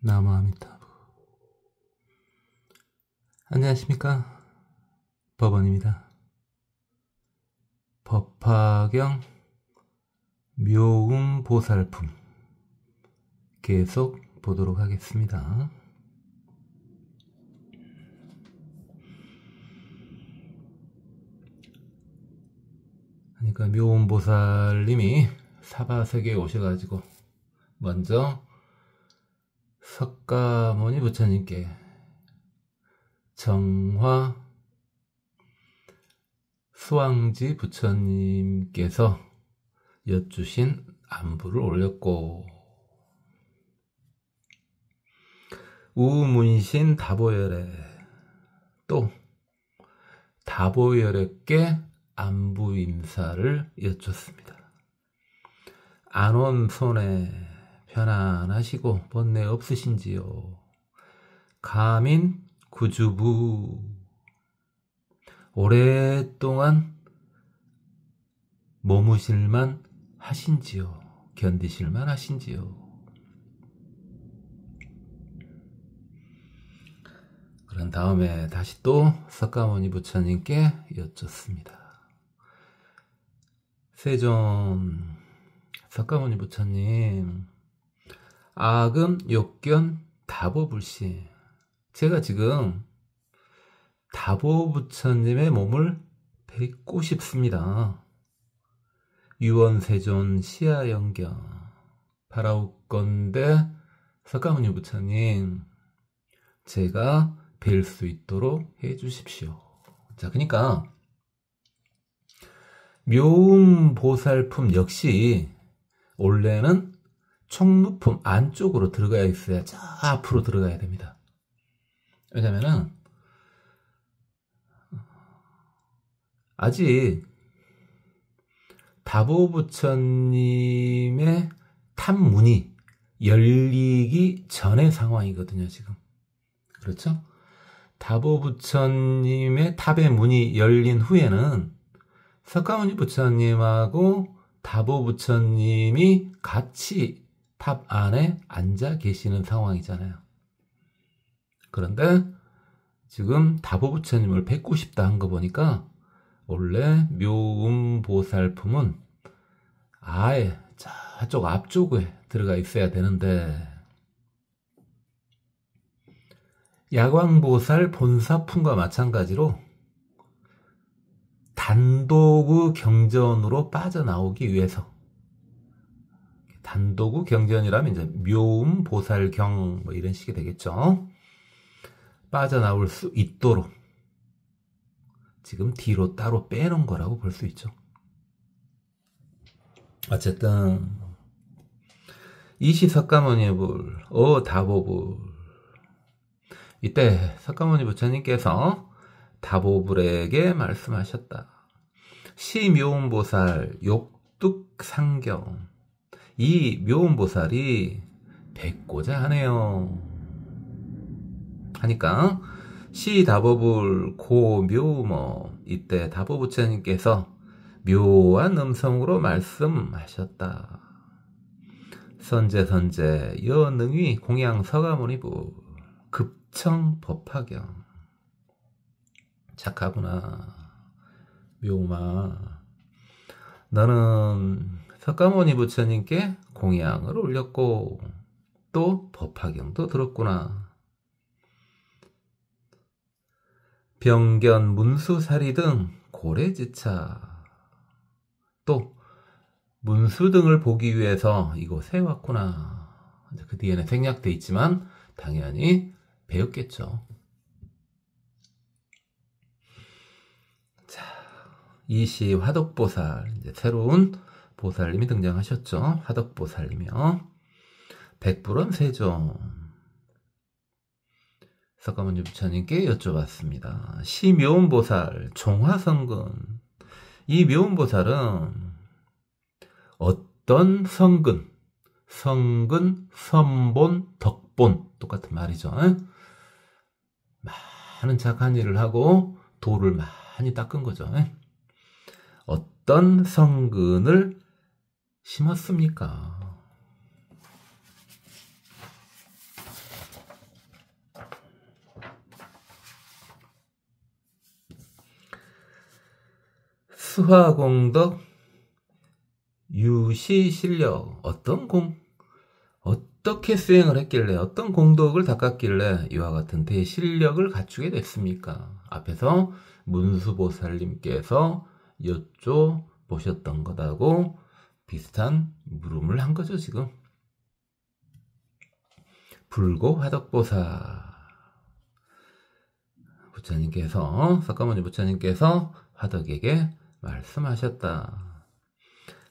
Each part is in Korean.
나무아미타부. 안녕하십니까, 법원입니다. 법화경 묘음보살품 계속 보도록 하겠습니다. 그러니까 묘음보살님이 사바세계에 오셔가지고 먼저 석가모니 부처님께 정화 수왕지 부처님께서 여쭈신 안부를 올렸고, 우문신 다보열에 또 다보열에께 안부 인사를 여쭙습니다. 안 온 손에 편안하시고 번뇌 없으신지요? 가민 구주부 오랫동안 머무실만 하신지요? 견디실만 하신지요? 그런 다음에 다시 또 석가모니 부처님께 여쭙습니다. 세존 석가모니 부처님, 악음 욕견 다보불시, 제가 지금 다보부처님의 몸을 뵙고 싶습니다. 유원세존 시아영경 바라옵건대 석가모니 부처님, 제가 뵐 수 있도록 해주십시오. 자, 그러니까 묘음보살품 역시 원래는 총루품 안쪽으로 들어가야 있어야 저 앞으로 들어가야 됩니다. 왜냐면은 아직 다보부처님의 탑문이 열리기 전의 상황이거든요, 지금. 그렇죠? 다보부처님의 탑의 문이 열린 후에는 석가모니 부처님하고 다보부처님이 같이 탑 안에 앉아 계시는 상황이잖아요. 그런데 지금 다보부처님을 뵙고 싶다 한 거 보니까 원래 묘음보살품은 아예 저쪽 앞쪽에 들어가 있어야 되는데, 야광보살 본사품과 마찬가지로 단도구 경전으로 빠져나오기 위해서, 단도구 경전이라면 이제 묘음보살경 뭐 이런 식이 되겠죠. 빠져나올 수 있도록 지금 뒤로 따로 빼놓은 거라고 볼 수 있죠. 어쨌든 이시 석가모니 불 다보불, 이때 석가모니 부처님께서 다보불에게 말씀하셨다. 시묘음보살 욕득상경, 이 묘음보살이 뵙고자 하네요 하니까 시다보불 고묘음어, 이때 다보부처님께서 묘한 음성으로 말씀하셨다. 선제 여능위 공양 석가모니불 급청 법화경. 착하구나 묘음아, 너는 석가모니 부처님께 공양을 올렸고 또 법화경도 들었구나. 병견 문수사리 등 고래지차, 또 문수 등을 보기 위해서 이곳에 왔구나. 그 뒤에는 생략돼 있지만 당연히 배웠겠죠. 자, 이시 화덕보살, 이제 새로운 보살님이 등장하셨죠. 화덕보살님이요. 백불원 세존 석가모니 부처님께 여쭤봤습니다. 시묘음보살 종화성근, 이 묘음보살은 어떤 성근, 선본, 덕본, 똑같은 말이죠. 많은 착한 일을 하고 도를 많이 닦은 거죠. 어떤 성근을 심었습니까? 수화공덕 유시실력. 어떻게 수행을 했길래, 어떤 공덕을 닦았길래 이와 같은 대실력을 갖추게 됐습니까? 앞에서 문수보살님께서 여쭤보셨던 것하고 비슷한 물음을 한 거죠, 지금. 불고화덕보살 부처님께서, 석가모니 부처님께서 화덕에게 말씀하셨다.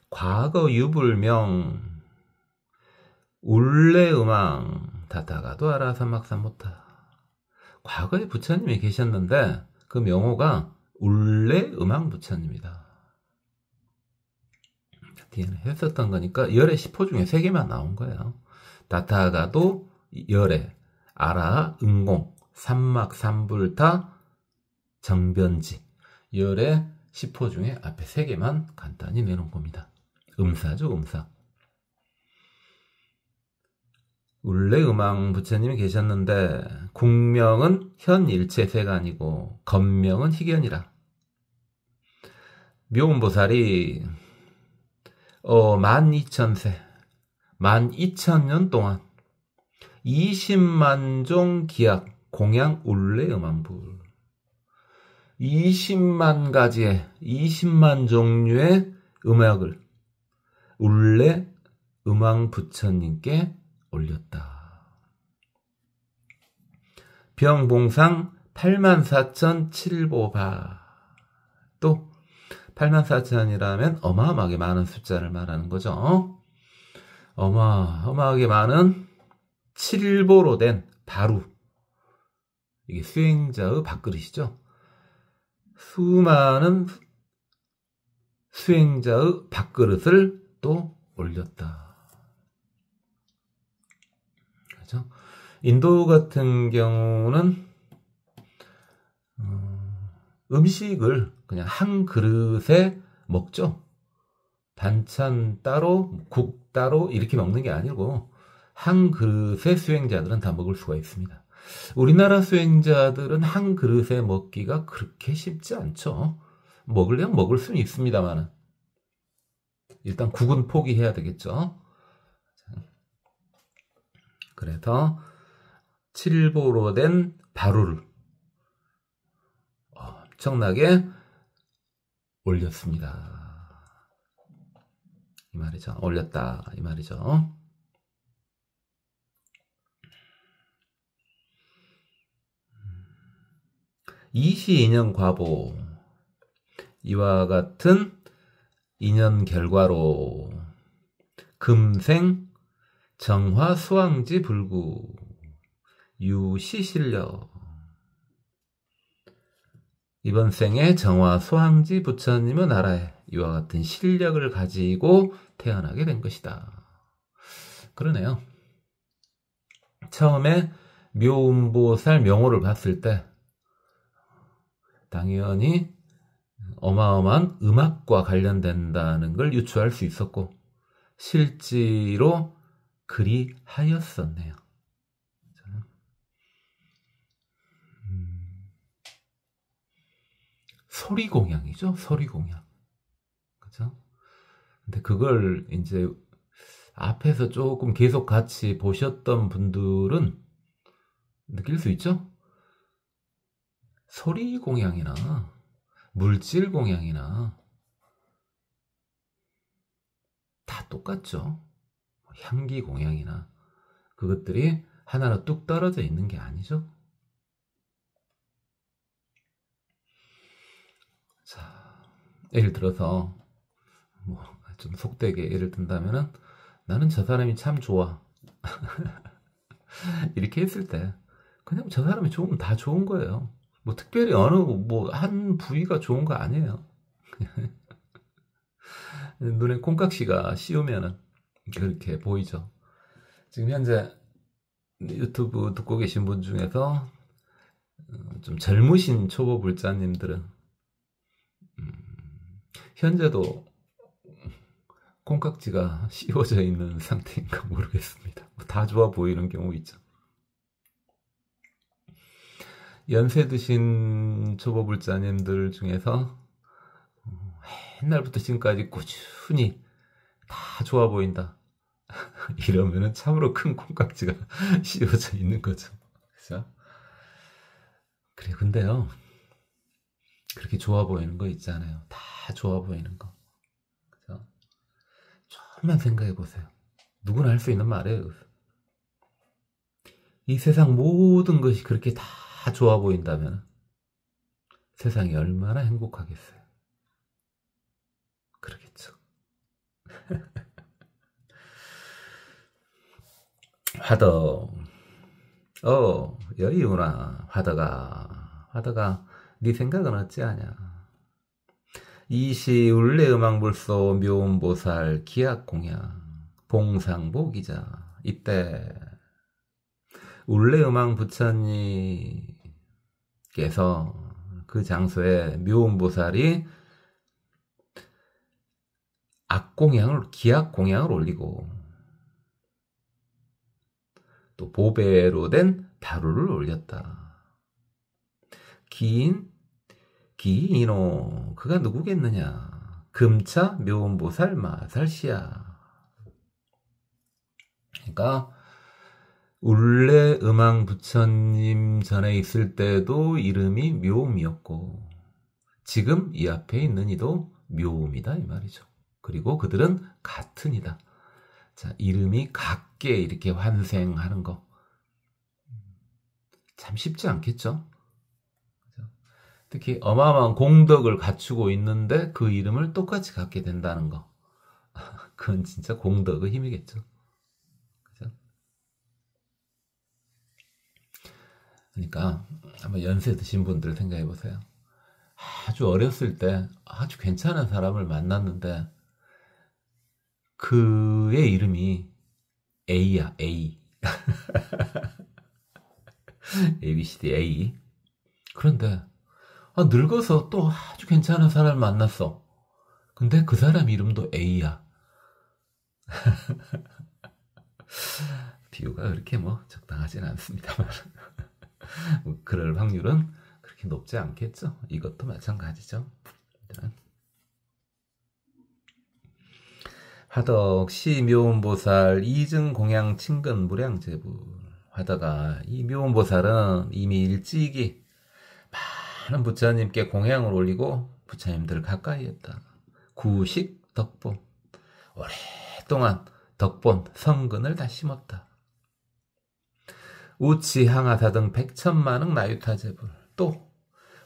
과거 유불명 울레음왕 다타가도 아라사막사못타. 과거에 부처님이 계셨는데 그 명호가 울레음왕 부처님이다. 뒤에는 했었던 거니까 열의 10호 중에 3개만 나온 거예요. 다타가도 열의 아라 응공 삼막 삼불타 정변지. 열의 10호 중에 앞에 3개만 간단히 내놓은 겁니다. 음사죠, 음사. 울레음왕 부처님이 계셨는데 국명은 현일체세가 아니고 겉명은 희견이라. 묘음보살이 12,000세 12,000년 동안 20만 종 기약 공양 울레음왕불, 20만 가지의 20만 종류의 음악을 울레음왕 부처님께 올렸다. 병봉상 84,007보바. 또 84,000이라면 어마어마하게 많은 숫자를 말하는 거죠. 어마어마하게 많은 7보로 된 바루. 이게 수행자의 밥그릇이죠. 수많은 수행자의 밥그릇을 또 올렸다. 그렇죠? 인도 같은 경우는 음식을 그냥 한 그릇에 먹죠. 반찬 따로, 국 따로 이렇게 먹는 게 아니고 한 그릇에 수행자들은 다 먹을 수가 있습니다. 우리나라 수행자들은 한 그릇에 먹기가 그렇게 쉽지 않죠. 먹으려면 먹을 수는 있습니다만 일단 국은 포기해야 되겠죠. 그래서 7보로 된 바루를 엄청나게 올렸습니다. 이 말이죠. 올렸다 이 말이죠. 이시인연 과보. 이와 같은 인연 결과로 금생 정화 수왕지 불구 유시실력. 이번 생에 정화 수왕지 부처님의 나라에 이와 같은 실력을 가지고 태어나게 된 것이다. 그러네요. 처음에 묘음보살 명호를 봤을 때 당연히 어마어마한 음악과 관련된다는 걸 유추할 수 있었고 실제로 그리 하였었네요. 소리공양이죠. 소리공양. 그죠? 근데 그걸 이제 앞에서 조금 계속 같이 보셨던 분들은 느낄 수 있죠? 소리공양이나 물질공양이나 다 똑같죠. 향기공양이나 그것들이 하나로 뚝 떨어져 있는 게 아니죠. 자, 예를 들어서 뭐 좀 속되게 예를 든다면은 나는 저 사람이 참 좋아 이렇게 했을 때 그냥 저 사람이 좋으면 다 좋은 거예요. 뭐 특별히 어느 뭐 한 부위가 좋은 거 아니에요. 눈에 콩깍지가 씌우면은 그렇게 보이죠. 지금 현재 유튜브 듣고 계신 분 중에서 좀 젊으신 초보 불자님들은 현재도 콩깍지가 씌워져 있는 상태인가 모르겠습니다. 다 좋아 보이는 경우 있죠. 연세 드신 초보 불자님들 중에서 옛날부터 지금까지 꾸준히 다 좋아 보인다. 이러면은 참으로 큰 콩깍지가 씌워져 있는 거죠. 그죠? 그래, 근데요, 그렇게 좋아 보이는 거 있잖아요. 다 좋아 보이는 거. 그죠? 조금만 생각해 보세요. 누구나 할 수 있는 말이에요. 이 세상 모든 것이 그렇게 다 좋아 보인다면 세상이 얼마나 행복하겠어요. 그러겠죠. 화덕, 여의우나 화덕아, 네 생각은 어찌하냐. 이시 울레음악불소 묘음보살 기약공양 봉상보기자. 이때 울레음악 부처님께서 그 장소에 묘음보살이 기약공양을 올리고 또 보배로 된 다루를 올렸다. 기인이노 그가 누구겠느냐. 금차 묘음보살 마살시야. 그러니까 울레 음왕 부처님 전에 있을 때도 이름이 묘음이었고 지금 이 앞에 있는 이도 묘음이다 이 말이죠. 그리고 그들은 같은이다. 자, 이름이 같게 이렇게 환생하는 거 참 쉽지 않겠죠? 특히 어마어마한 공덕을 갖추고 있는데 그 이름을 똑같이 갖게 된다는 거. 그건 진짜 공덕의 힘이겠죠. 그죠? 그러니까 한번 연세 드신 분들 생각해 보세요. 아주 어렸을 때 아주 괜찮은 사람을 만났는데 그의 이름이 A야, A. ABCD A. 그런데 늙어서 또 아주 괜찮은 사람을 만났어. 근데 그 사람 이름도 A야. 비유가 그렇게 적당하진 않습니다만 그럴 확률은 그렇게 높지 않겠죠. 이것도 마찬가지죠. 화덕 시묘음보살 이증공양 친근 무량제불. 화덕아, 이 묘음보살은 이미 일찍이 많은 부처님께 공양을 올리고 부처님들을 가까이 했다. 구식 덕본, 오랫동안 덕본 성근을 다 심었다. 우치 항하사 등 백천만억 나유타제불. 또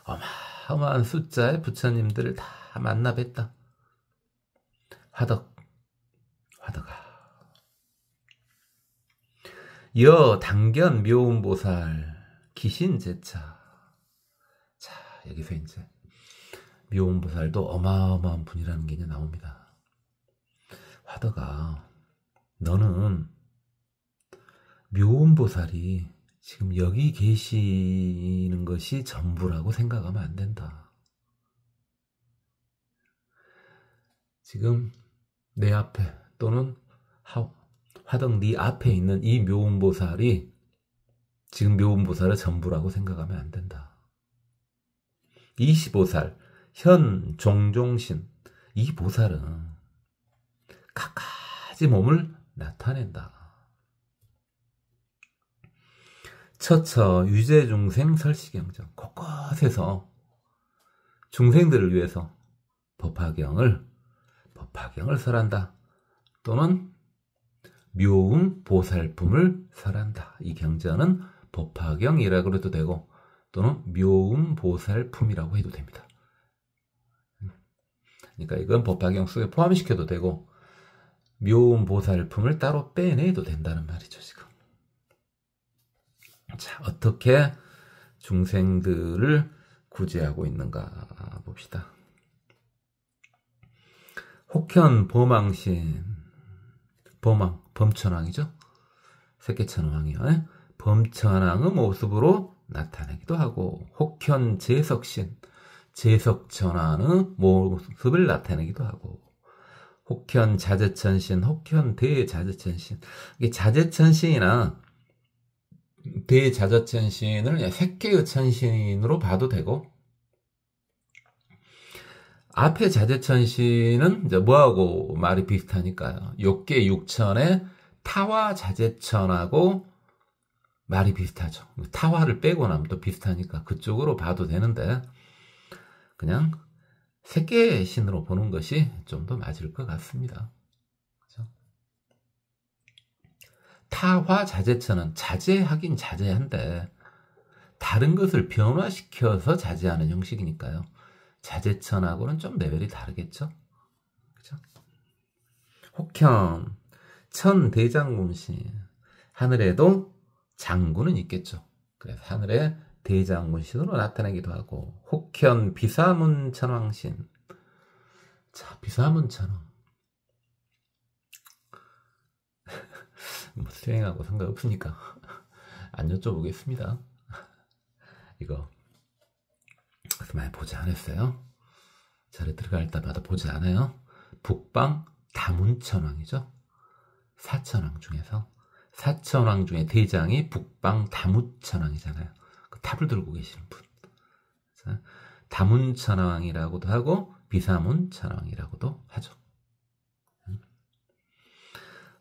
어마어마한 숫자의 부처님들을 다 만나 뵀다. 화덕아, 여 당견 묘음보살 기신제차. 자, 여기서 이제 묘음보살도 어마어마한 분이라는 게 이제 나옵니다. 화덕아, 너는 묘음보살이 지금 여기 계시는 것이 전부라고 생각하면 안 된다. 지금 내 앞에 또는 화덕 네 앞에 있는 이 묘음보살이 지금 묘음보살의 전부라고 생각하면 안 된다. 25살 현 종종신, 이 보살은 갖가지 몸을 나타낸다. 처처 유재중생 설시경정, 곳곳에서 중생들을 위해서 법화경을 설한다. 또는 묘음 보살품을 설한다. 이 경전은 법화경이라고 해도 되고 또는 묘음 보살품이라고 해도 됩니다. 그러니까 이건 법화경 속에 포함시켜도 되고 묘음 보살품을 따로 빼내도 된다는 말이죠. 지금. 자, 어떻게 중생들을 구제하고 있는가 봅시다. 혹현 범왕신, 범천왕이죠. 세계천왕이요. 범천왕의 모습으로 나타내기도 하고, 혹현 제석신, 제석천왕의 모습을 나타내기도 하고, 혹현 자재천신, 혹현 대자재천신. 이게 자재천신이나 대자재천신을 색계의 천신으로 봐도 되고, 앞에 자재천시는 이제 뭐하고 말이 비슷하니까요. 욕계 육천의 타화 자재천하고 말이 비슷하죠. 타화를 빼고 나면 또 비슷하니까 그쪽으로 봐도 되는데 그냥 세 개의 신으로 보는 것이 좀 더 맞을 것 같습니다. 그렇죠? 타화 자재천은 자재하긴 자재한데 다른 것을 변화시켜서 자재하는 형식이니까요. 자재천하고는 좀 레벨이 다르겠죠. 그죠? 혹현, 천대장군신. 하늘에도 장군은 있겠죠. 그래서 하늘에 대장군신으로 나타나기도 하고, 혹현 비사문천왕신. 자, 비사문천왕. 뭐 수행하고 상관없으니까 안 여쭤보겠습니다. 이거 그래서 많이 보지 않았어요. 절에 들어갈 때마다 보지 않아요. 북방 다문천왕이죠. 사천왕 중에서 사천왕 중에 대장이 북방 다문천왕이잖아요. 그 탑을 들고 계시는 분. 다문천왕이라고도 하고 비사문천왕이라고도 하죠.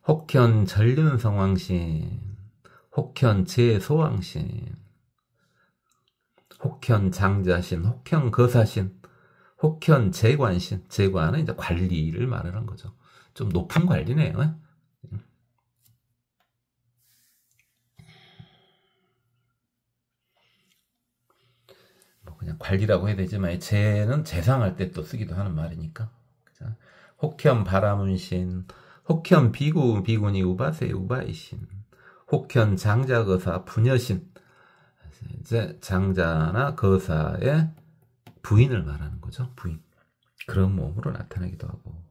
혹현 전륜성왕신, 혹현 제소왕신, 혹현 장자신, 혹현 거사신, 혹현 재관신. 재관은 이제 관리를 말하는 거죠. 좀 높은 관리네요. 뭐 그냥 관리라고 해야 되지만 재는 재상할 때 또 쓰기도 하는 말이니까. 그죠? 혹현 바라문신, 혹현 비구 비구니 우바세 우바이신, 혹현 장자 거사 부녀신. 이제 장자나 거사의 부인을 말하는 거죠. 부인. 그런 몸으로 나타나기도 하고.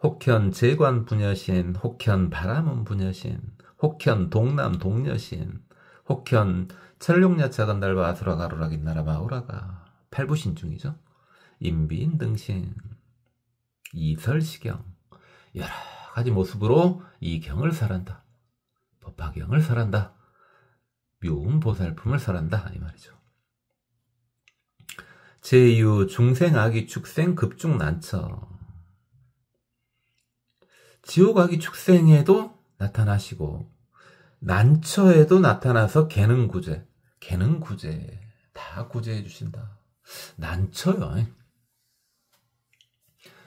혹현 재관 부녀신, 혹현 바람은 부녀신, 혹현 동남 동녀신, 혹현 철룡야차건 달바 아수라 가로락인 나라 마오라가 팔부신 중이죠. 인비인 등신, 이설시경. 여러 가지 모습으로 이 경을 설한다. 법화경을 설한다. 묘운보살품을 설한다 이 말이죠. 제유 중생아기 축생 급중난처. 지옥아기 축생에도 나타나시고 난처에도 나타나서 개능구제. 개능구제 다 구제해 주신다. 난처요.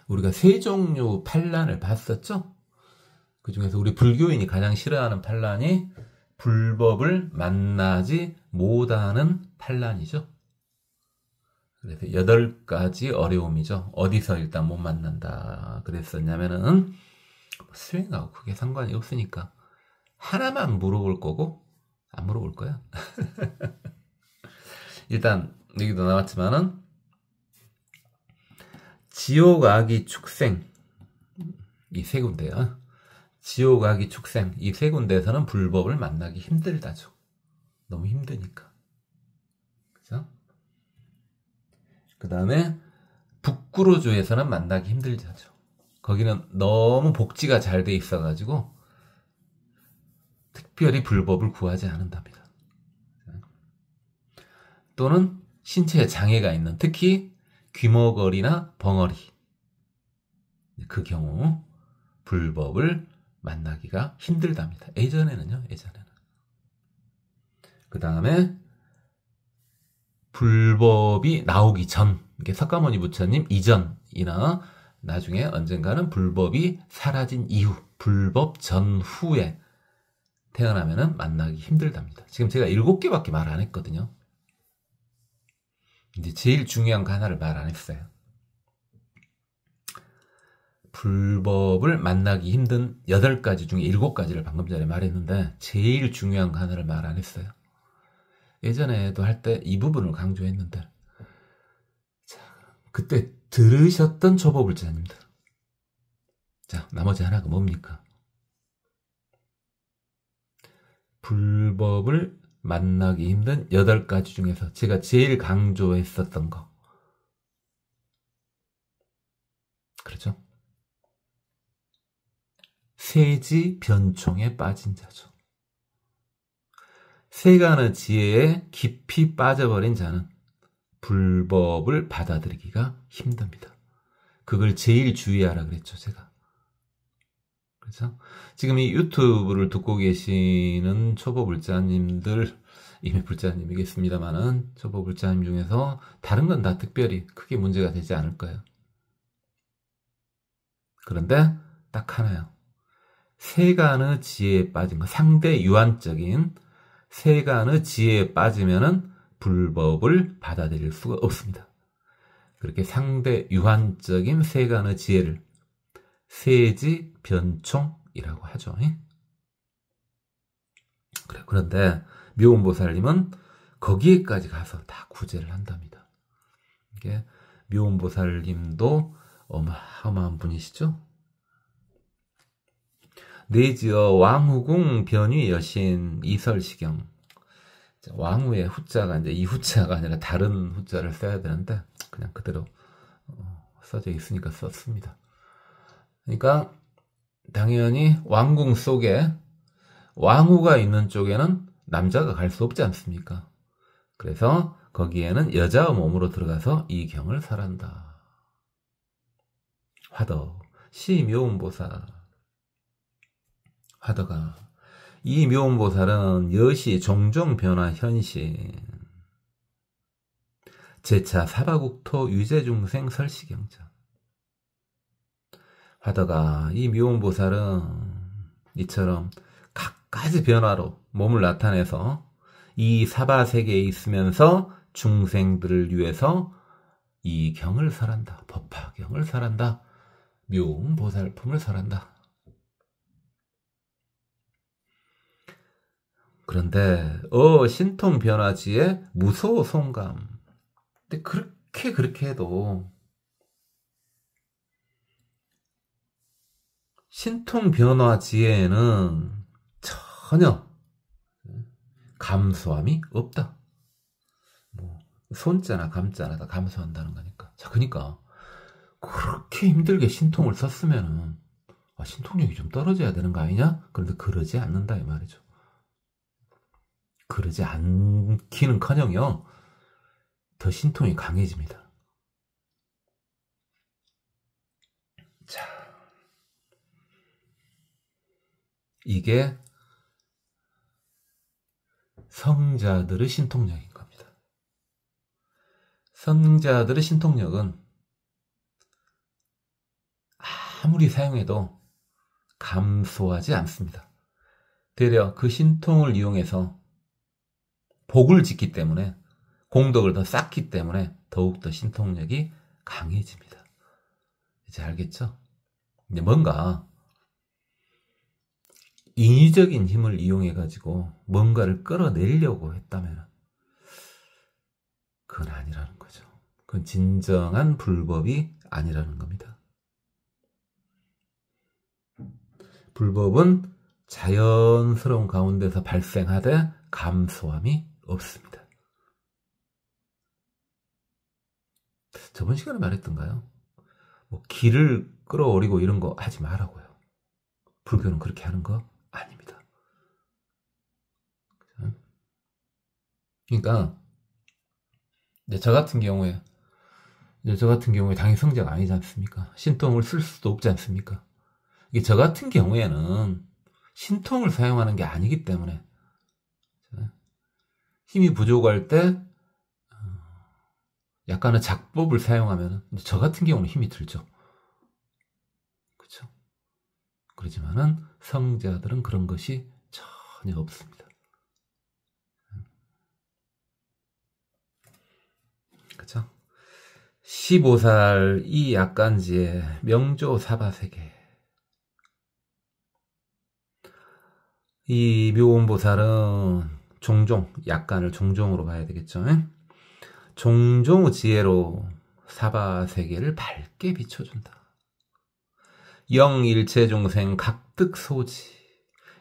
우리가 세 종류 판란을 봤었죠. 그 중에서 우리 불교인이 가장 싫어하는 판란이 불법을 만나지 못하는 판란이죠. 그래서 8가지 어려움이죠. 어디서 일단 못 만난다 그랬었냐면은 수행하고 크게 상관이 없으니까 하나만 물어볼 거고 안 물어볼 거야. 일단 여기도 나왔지만은 지옥 아기 축생 이 세 군데요. 지옥 아기 축생 이 세 군데에서는 불법을 만나기 힘들다죠. 너무 힘드니까. 그죠? 그 다음에 북구로주에서는 만나기 힘들다죠. 거기는 너무 복지가 잘 돼 있어가지고 특별히 불법을 구하지 않는답니다. 또는 신체에 장애가 있는 특히 귀머거리나 벙어리 그 경우 불법을 만나기가 힘들답니다. 예전에는요. 그 다음에 불법이 나오기 전 이게 석가모니 부처님 이전이나 나중에 언젠가는 불법이 사라진 이후 불법 전후에 태어나면은 만나기 힘들답니다. 지금 제가 7개밖에 말 안 했거든요. 이제 제일 중요한 거 하나를 말 안 했어요. 불법을 만나기 힘든 8가지 중에 7가지를 방금 전에 말했는데 제일 중요한 거 하나를 말 안 했어요. 예전에도 할 때 이 부분을 강조했는데 자, 그때 들으셨던 초보불자님들 자 나머지 하나가 뭡니까? 불법을 만나기 힘든 8가지 중에서 제가 제일 강조했었던 거 그렇죠? 세지 변총에 빠진 자죠. 세간의 지혜에 깊이 빠져버린 자는 불법을 받아들이기가 힘듭니다. 그걸 제일 주의하라 그랬죠, 제가. 그렇죠? 지금 이 유튜브를 듣고 계시는 초보 불자님들, 이미 불자님이겠습니다만은 초보 불자님 중에서 다른 건 다 특별히 크게 문제가 되지 않을 거예요. 그런데 딱 하나요. 세간의 지혜에 빠진 거, 상대 유한적인 세간의 지혜에 빠지면은 불법을 받아들일 수가 없습니다. 그렇게 상대 유한적인 세간의 지혜를 세지 변총이라고 하죠. 그래, 그런데 묘원보살님은 거기에까지 가서 다 구제를 한답니다. 이게 묘원보살님도 어마어마한 분이시죠. 내지어 왕후궁 변위 여신 이설시경. 왕후의 후자가 이제 이 후자가 아니라 다른 후자를 써야 되는데 그냥 그대로 써져 있으니까 썼습니다. 그러니까 당연히 왕궁 속에 왕후가 있는 쪽에는 남자가 갈 수 없지 않습니까? 그래서 거기에는 여자의 몸으로 들어가서 이 경을 설한다. 화덕 시묘운보살. 화덕아, 이 묘운보살은 여시 종종 변화 현신 제차 사바국토 유재중생 설시경자. 화덕아, 이 묘운보살은 이처럼 각가지 변화로 몸을 나타내서 이 사바세계에 있으면서 중생들을 위해서 이 경을 설한다. 법화경을 설한다. 묘운보살품을 설한다. 그런데 신통 변화지에 무소 송감. 근데 그렇게 해도 신통 변화지에는 전혀 감소함이 없다. 뭐 손자나 감자나 다 감소한다는 거니까. 자, 그러니까 그렇게 힘들게 신통을 썼으면은 신통력이 좀 떨어져야 되는 거 아니냐? 그런데 그러지 않는다 이 말이죠. 그러지 않기는커녕요 더 신통이 강해집니다. 자, 이게 성자들의 신통력인 겁니다. 성자들의 신통력은 아무리 사용해도 감소하지 않습니다. 되려 그 신통을 이용해서 복을 짓기 때문에 공덕을 더 쌓기 때문에 더욱더 신통력이 강해집니다. 이제 알겠죠? 근데 뭔가 인위적인 힘을 이용해가지고 뭔가를 끌어내려고 했다면 그건 아니라는 거죠. 그건 진정한 불법이 아니라는 겁니다. 불법은 자연스러운 가운데서 발생하되 감소함이 없습니다. 저번 시간에 말했던가요? 뭐 기를 끌어올리고 이런 거 하지 말라고요. 불교는 그렇게 하는 거 아닙니다. 그러니까 저 같은 경우에 당연히 성자가 아니지 않습니까? 신통을 쓸 수도 없지 않습니까? 이게 저 같은 경우에는 신통을 사용하는 게 아니기 때문에 힘이 부족할 때 약간의 작법을 사용하면 저 같은 경우는 힘이 들죠. 그렇죠? 그렇지만은 성자들은 그런 것이 전혀 없습니다. 그렇죠? 15살 이 약간지의 명조 사바세계. 이 묘원보살은 종종, 약간을 종종으로 봐야 되겠죠. 종종의 지혜로 사바세계를 밝게 비춰준다. 영일체 중생 각득소지.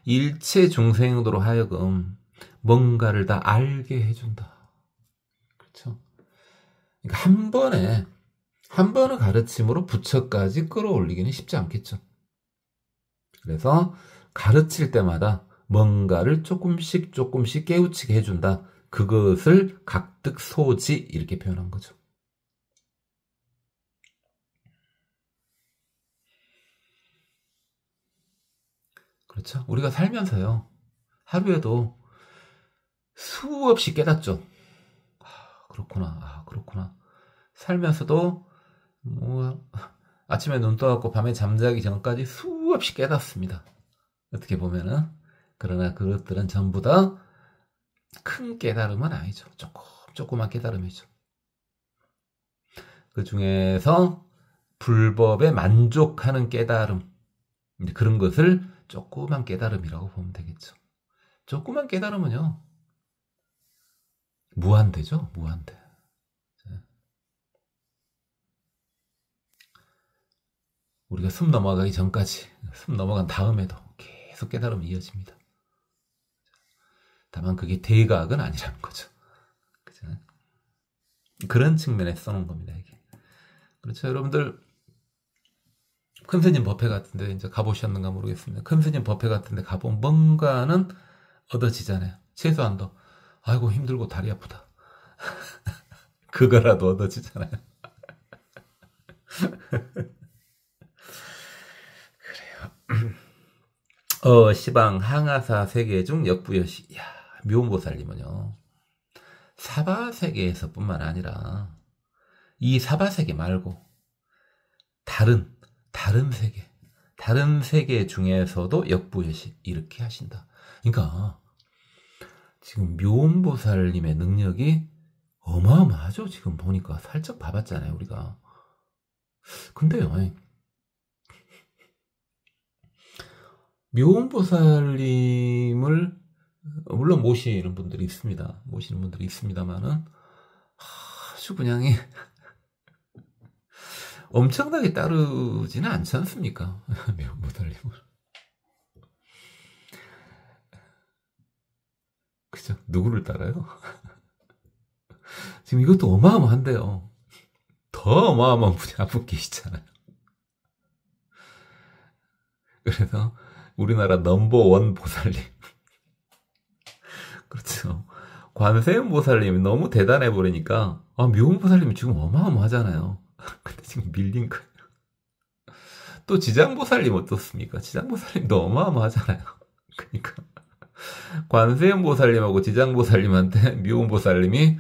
일체 중생으로 하여금 뭔가를 다 알게 해준다. 그렇죠? 그러니까 한 번의 가르침으로 부처까지 끌어올리기는 쉽지 않겠죠. 그래서 가르칠 때마다 뭔가를 조금씩 깨우치게 해준다. 그것을 각득소지 이렇게 표현한 거죠. 그렇죠? 우리가 살면서요, 하루에도 수없이 깨닫죠. 그렇구나. 살면서도 뭐 아침에 눈 떠갖고 밤에 잠자기 전까지 수없이 깨닫습니다. 어떻게 보면은. 그러나 그것들은 전부 다 큰 깨달음은 아니죠. 조그만 깨달음이죠. 그 중에서 불법에 만족하는 깨달음, 그런 것을 조그만 깨달음이라고 보면 되겠죠. 조그만 깨달음은요, 무한대죠. 무한대. 우리가 숨 넘어가기 전까지, 숨 넘어간 다음에도 계속 깨달음이 이어집니다. 다만 그게 대각은 아니라는 거죠. 그죠? 그런 측면에서 써놓은 겁니다, 이게. 그렇죠. 여러분들, 큰 스님 법회 같은데 이제 가보셨는가 모르겠습니다. 큰 스님 법회 같은데 가보면 뭔가는 얻어지잖아요. 최소한도, 아이고, 힘들고 다리 아프다. 그거라도 얻어지잖아요. 그래요. 시방 항아사 세계 중 역부여시. 야, 묘보살님은요, 사바세계에서 뿐만 아니라 이 사바세계 말고 다른 세계 중에서도 역부여시 이렇게 하신다. 그러니까 지금 묘보살님의 능력이 어마어마하죠. 지금 보니까 살짝 봐봤잖아요, 우리가. 근데요, 묘보살님을 물론 모시는 분들이 있습니다만은 아주 그냥 엄청나게 따르지는 않지 않습니까? 묘보살님을. 그죠? 누구를 따라요? 지금 이것도 어마어마한데요. 더 어마어마한 분이 앞으로 계시잖아요. 그래서 우리나라 넘버원 보살님. 그렇죠. 관세음 보살님이 너무 대단해 버리니까 묘음 보살님이 지금 어마어마하잖아요. 근데 지금 밀린 거예요. 또 지장보살님 어떻습니까? 지장보살님도 어마어마하잖아요. 그러니까 관세음 보살님하고 지장보살님한테 묘음 보살님이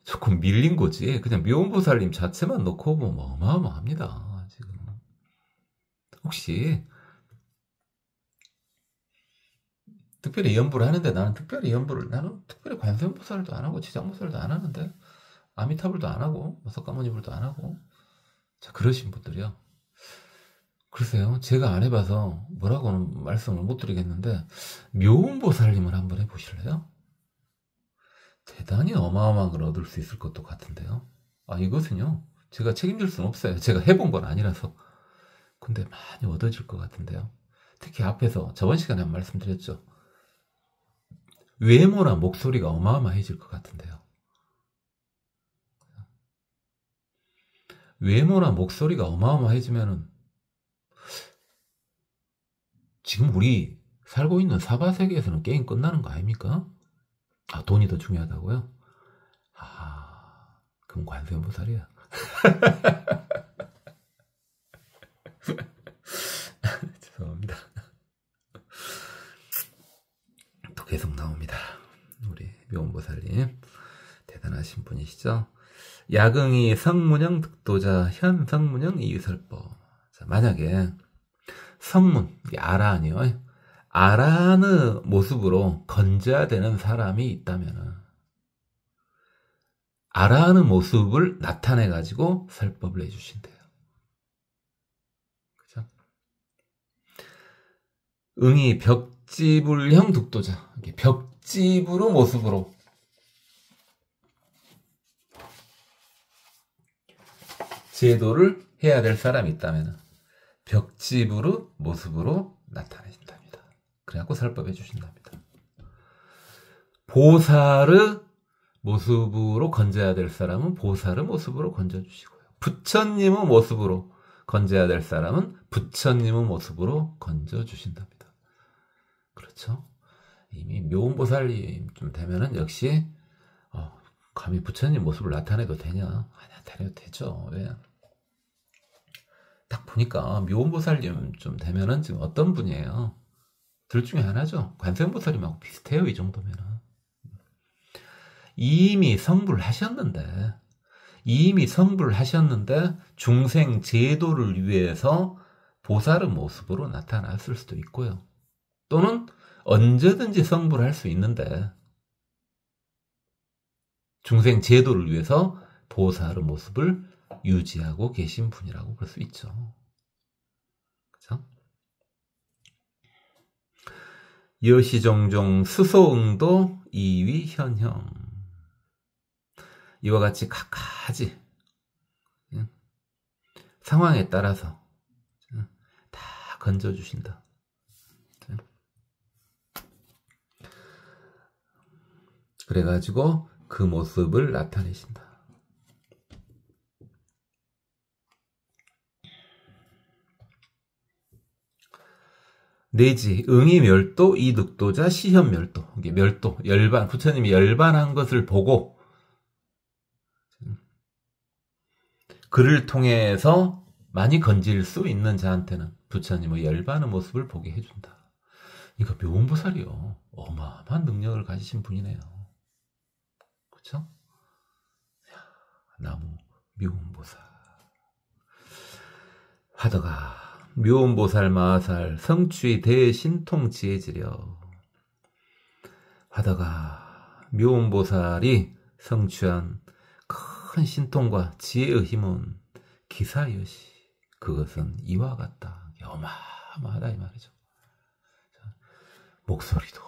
조금 밀린 거지. 그냥 묘음 보살님 자체만 놓고 보면 어마어마합니다. 지금 혹시 특별히 연부를 하는데 나는 특별히 관세음보살도 안 하고 지장보살도 안 하는데 아미타불도 안 하고 석가모니불도 안 하고, 자, 그러신 분들이요. 글쎄요, 제가 안 해봐서 뭐라고는 말씀을 못 드리겠는데 묘음보살님을 한번 해보실래요? 대단히 어마어마한 걸 얻을 수 있을 것도 같은데요. 이것은요, 제가 책임질 수는 없어요. 제가 해본 건 아니라서. 근데 많이 얻어질 것 같은데요. 특히 앞에서 저번 시간에 한 말씀드렸죠. 외모나 목소리가 어마어마해질 것 같은데요. 외모나 목소리가 어마어마해지면은 지금 우리 살고 있는 사바세계에서는 게임 끝나는 거 아닙니까? 돈이 더 중요하다고요? 그럼 관세음보살이야. 죄송합니다. 또 계속 나옵니다. 우리 묘음보살님 대단하신 분이시죠. 야긍이 성문형 득도자 현성문형 이유설법. 자, 만약에 성문, 아라한이요, 아라한의 모습으로 건져야 되는 사람이 있다면 아라한의 모습을 나타내 가지고 설법을 해주신대요. 그죠? 응이 벽지불형 득도자, 벽지불의 모습으로 제도를 해야 될 사람이 있다면 벽지불의 모습으로 나타내신답니다. 그래갖고 설법해 주신답니다. 보살의 모습으로 건져야 될 사람은 보살의 모습으로 건져주시고요. 부처님의 모습으로 건져야 될 사람은 부처님의 모습으로 건져주신답니다. 그렇죠? 이미 묘음보살님 좀 되면은 역시 감히 부처님 모습을 나타내도 되냐? 아니야, 나타내도 되죠. 왜? 딱 보니까 미온보살님 좀 되면은 지금 어떤 분이에요? 둘 중에 하나죠. 관세음보살님하고 비슷해요, 이 정도면은. 이미 성불을 하셨는데 중생 제도를 위해서 보살의 모습으로 나타났을 수도 있고요. 또는 언제든지 성불할 수 있는데 중생 제도를 위해서 보살의 모습을 유지하고 계신 분이라고 볼 수 있죠. 그죠? 여시종종 수소응도 이위현형. 이와 같이 각가지 상황에 따라서 다 건져주신다. 그래가지고 그 모습을 나타내신다. 내지 응이 멸도 이득도자 시현 멸도. 이게 멸도 열반 부처님이 열반한 것을 보고 그를 통해서 많이 건질 수 있는 자한테는 부처님의 열반의 모습을 보게 해준다. 그러니까 묘원보살이요. 어마어마한 능력을 가지신 분이네요. 그렇죠? 나무 묘원보살. 화더가 묘원보살 마살 성취 대신통 지혜지려. 화더가 묘원보살이 성취한 큰 신통과 지혜의 힘은 기사여시. 그것은 이와 같다. 어마어마하다 이 말이죠. 목소리도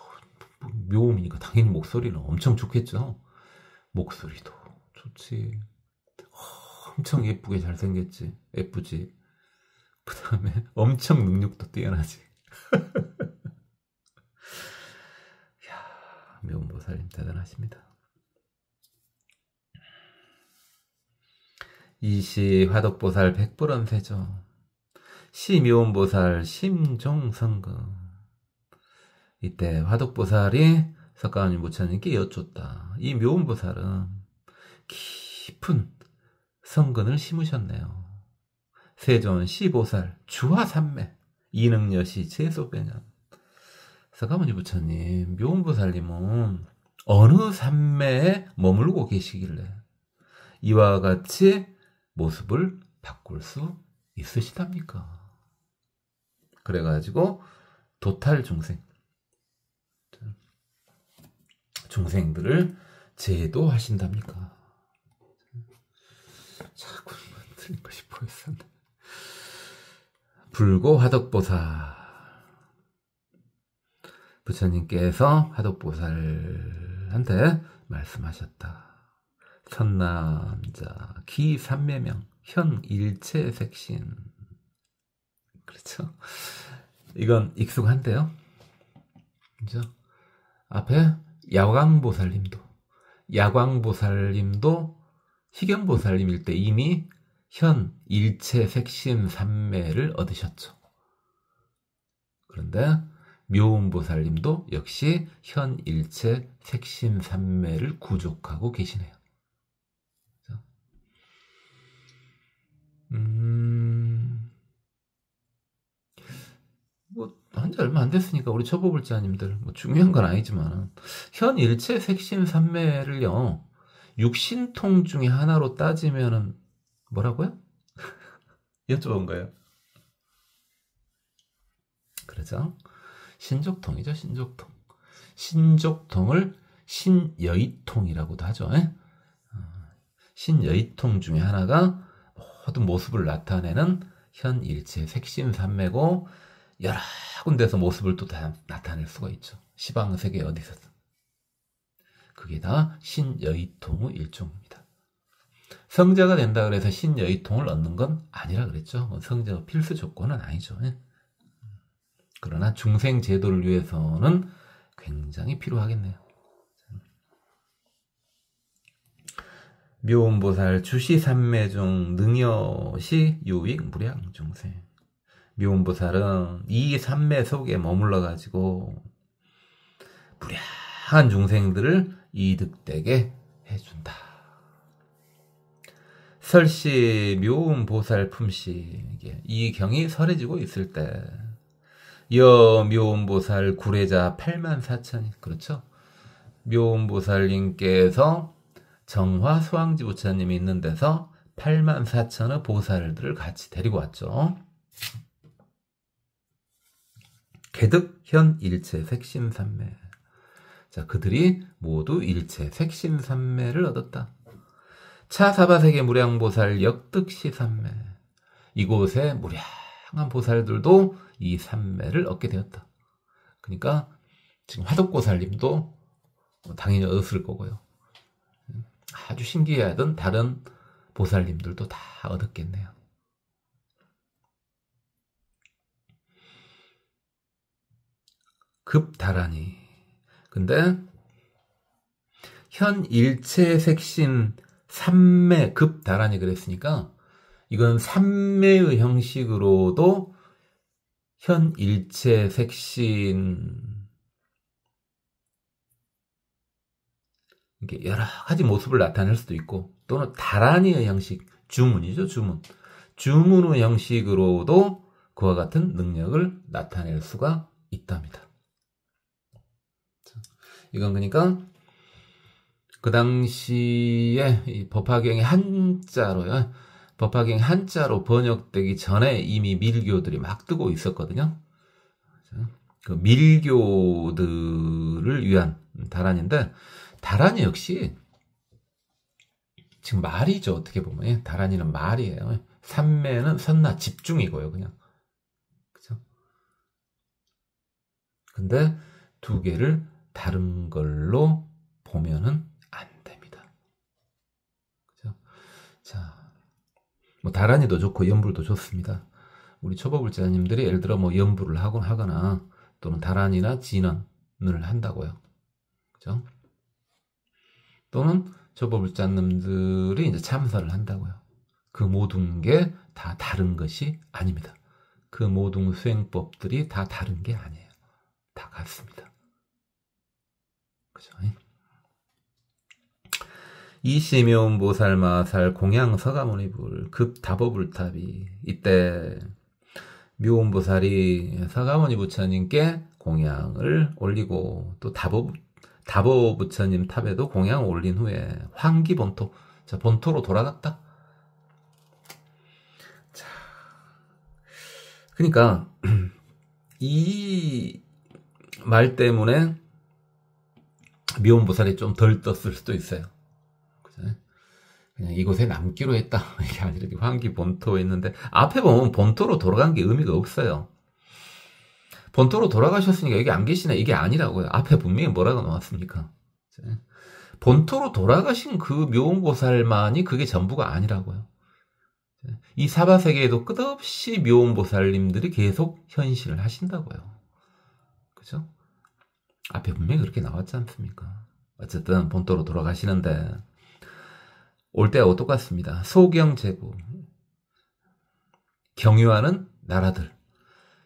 묘음이니까 당연히 목소리는 엄청 좋겠죠. 목소리도 좋지. 엄청 예쁘게 잘생겼지. 예쁘지. 그 다음에 엄청 능력도 뛰어나지. 이야, 묘음보살님 대단하십니다. 이시 화덕보살 백불언세죠. 시묘음보살 심종성금. 이때 화덕보살이 석가모니 부처님께 여쭙다. 이 묘음보살은 깊은 성근을 심으셨네요. 세존 시보살 주화삼매 이능여시 제소배년. 석가모니 부처님 묘음보살님은 어느 삼매에 머물고 계시길래 이와 같이 모습을 바꿀 수 있으시답니까? 그래가지고 도탈 중생들을 제도하신답니까? 자꾸 틀린 거 싶어 했었는데. 불고 화덕보살. 부처님께서 화덕보살한테 말씀하셨다. 선남자 기삼매명 현일체색신. 그렇죠? 이건 익숙한데요. 그죠? 앞에 야광보살님도 희경보살님일 때 이미 현일체색신 삼매를 얻으셨죠. 그런데 묘음보살님도 역시 현일체색신 삼매를 구족하고 계시네요. 뭐 한지 얼마 안 됐으니까 우리 초보불자님들 뭐 중요한 건 아니지만 현일체 색신 삼매를요 육신통 중에 하나로 따지면은 뭐라고요? 여쭤본 거예요. 그렇죠? 신족통이죠. 신족통을 신여의통이라고도 하죠. 신여의통 중에 하나가 모든 모습을 나타내는 현일체 색신삼매고 여러 군데서 모습을 또 다 나타낼 수가 있죠. 시방세계 어디서든. 그게 다 신여의통의 일종입니다. 성자가 된다 그래서 신여의통을 얻는 건 아니라 그랬죠. 성자가 필수 조건은 아니죠. 그러나 중생 제도를 위해서는 굉장히 필요하겠네요. 묘음보살 주시삼매 중 능여시 유익 무량 중생. 묘음보살은 이 삼매 속에 머물러 가지고 무량한 중생들을 이득되게 해준다. 설시 묘음 보살 품시, 이 경이 설해지고 있을 때, 여 묘음 보살 구례자 84,000이, 그렇죠? 묘음 보살님께서 정화 수왕지 부처님이 있는 데서 84,000의 보살들을 같이 데리고 왔죠. 개득 현 일체 색신삼매. 자, 그들이 모두 일체 색신삼매를 얻었다. 차사바세계 무량보살 역득시삼매. 이곳에 무량한 보살들도 이 삼매를 얻게 되었다. 그러니까 지금 화덕보살님도 당연히 얻었을 거고요. 아주 신기하던 다른 보살님들도 다 얻었겠네요. 급다라니. 근데 현 일체 색신 삼매 급다라니 그랬으니까 이건 삼매의 형식으로도 현 일체 색신 이렇게 여러 가지 모습을 나타낼 수도 있고 또는 다라니의 형식, 주문이죠, 주문. 주문의 형식으로도 그와 같은 능력을 나타낼 수가 있답니다. 이건 그러니까 그 당시에 이 법화경이 한자로요. 법화경이 한자로 번역되기 전에 이미 밀교들이 막 뜨고 있었거든요. 그 밀교들을 위한 다란인데 다란이 역시 지금 말이죠. 어떻게 보면 다란이는 말이에요. 삼매는 선나 집중이고요. 그냥 그죠? 근데 두 개를 다른 걸로 보면은 안 됩니다. 그죠? 자, 뭐 다란이도 좋고 연불도 좋습니다. 우리 초보불자님들이 예를 들어 뭐 연불을 하거나 또는 다란이나 진언을 한다고요. 그죠? 또는 초보불자님들이 이제 참선을 한다고요. 그 모든 게 다 다른 것이 아닙니다. 그 모든 수행법들이 다 다른 게 아니에요. 다 같습니다. 그죠? 이시묘음 보살마살 공양 서가모니불 급다보불탑이 이때 묘음보살이 서가모니 부처님께 공양을 올리고 또 다보 부처님 탑에도 공양을 올린 후에 환기 본토, 자, 본토로 돌아갔다. 자, 그러니까 이 말 때문에 묘음보살이 좀 덜 떴을 수도 있어요. 그냥 이곳에 남기로 했다. 이게 아니라 환기 본토에 있는데 앞에 보면 본토로 돌아간 게 의미가 없어요. 본토로 돌아가셨으니까 여기 안 계시네. 이게 아니라고요. 앞에 분명히 뭐라고 나왔습니까? 본토로 돌아가신 그 묘음보살만이 그게 전부가 아니라고요. 이 사바세계에도 끝없이 묘음보살님들이 계속 현신을 하신다고요. 그죠? 앞에 분명히 그렇게 나왔지 않습니까? 어쨌든 본토로 돌아가시는데 올 때하고 똑같습니다. 소경제국, 경유하는 나라들,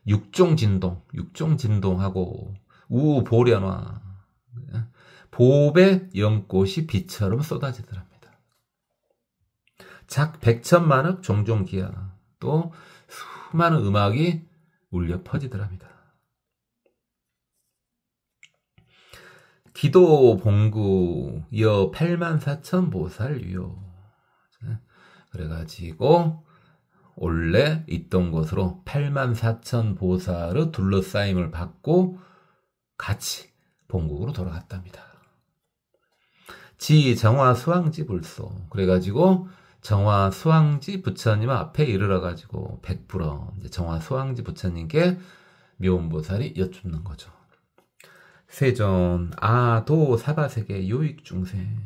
육종진동하고 우보련화, 보배 연꽃이 비처럼 쏟아지더랍니다. 작 백천만억 종종기하, 또 수많은 음악이 울려 퍼지더랍니다. 기도 봉구 여 84,000 보살 유효. 그래가지고 원래 있던 곳으로 84,000 보살의 둘러싸임을 받고 같이 본국으로 돌아갔답니다. 지 정화 수왕지 불소. 그래가지고 정화 수왕지 부처님 앞에 이르러가지고 100% 정화 수왕지 부처님께 묘음보살이 여쭙는 거죠. 세존 아도 사바세계 요익중생.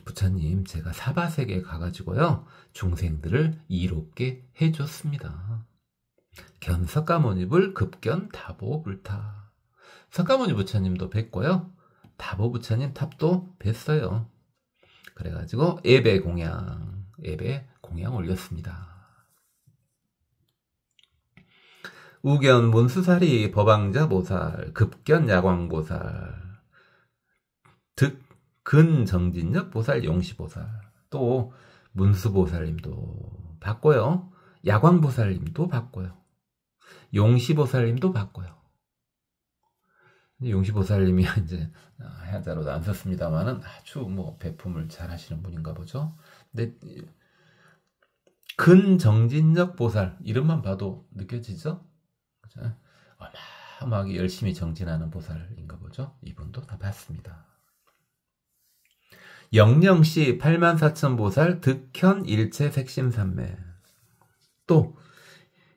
부처님, 제가 사바세계에 가가지고요 중생들을 이롭게 해줬습니다. 견 석가모니불 급견 다보불타. 석가모니 부처님도 뵀고요, 다보 부처님 탑도 뵀어요. 그래가지고 예배 공양 올렸습니다. 우견 문수사리 법왕자 보살, 급견 야광보살, 득 근정진력 보살 용시보살. 또 문수보살님도 받고요. 야광보살님도 받고요. 용시보살님도 받고요. 용시보살님이 이제 해자로도 안 썼습니다만은 아주 뭐 배품을 잘 하시는 분인가 보죠. 근데 근정진력 보살 이름만 봐도 느껴지죠? 그죠? 어마어마하게 열심히 정진하는 보살인가 보죠. 이분도 다 봤습니다. 영령시 84,000보살 득현 일체 색심산매. 또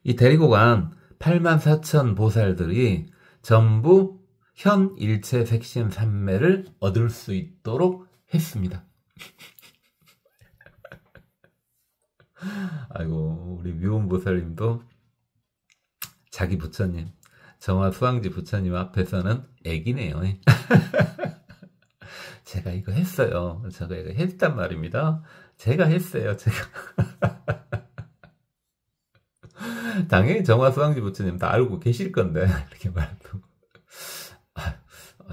이 데리고 간 84,000보살들이 전부 현 일체 색심산매를 얻을 수 있도록 했습니다. 아이고, 우리 묘운보살님도 자기 부처님, 정화 수왕지 부처님 앞에서는 애기네요. 제가 이거 했어요. 제가 이거 했단 말입니다. 제가 했어요. 제가. 당연히 정화 수왕지 부처님 다 알고 계실 건데 이렇게 말도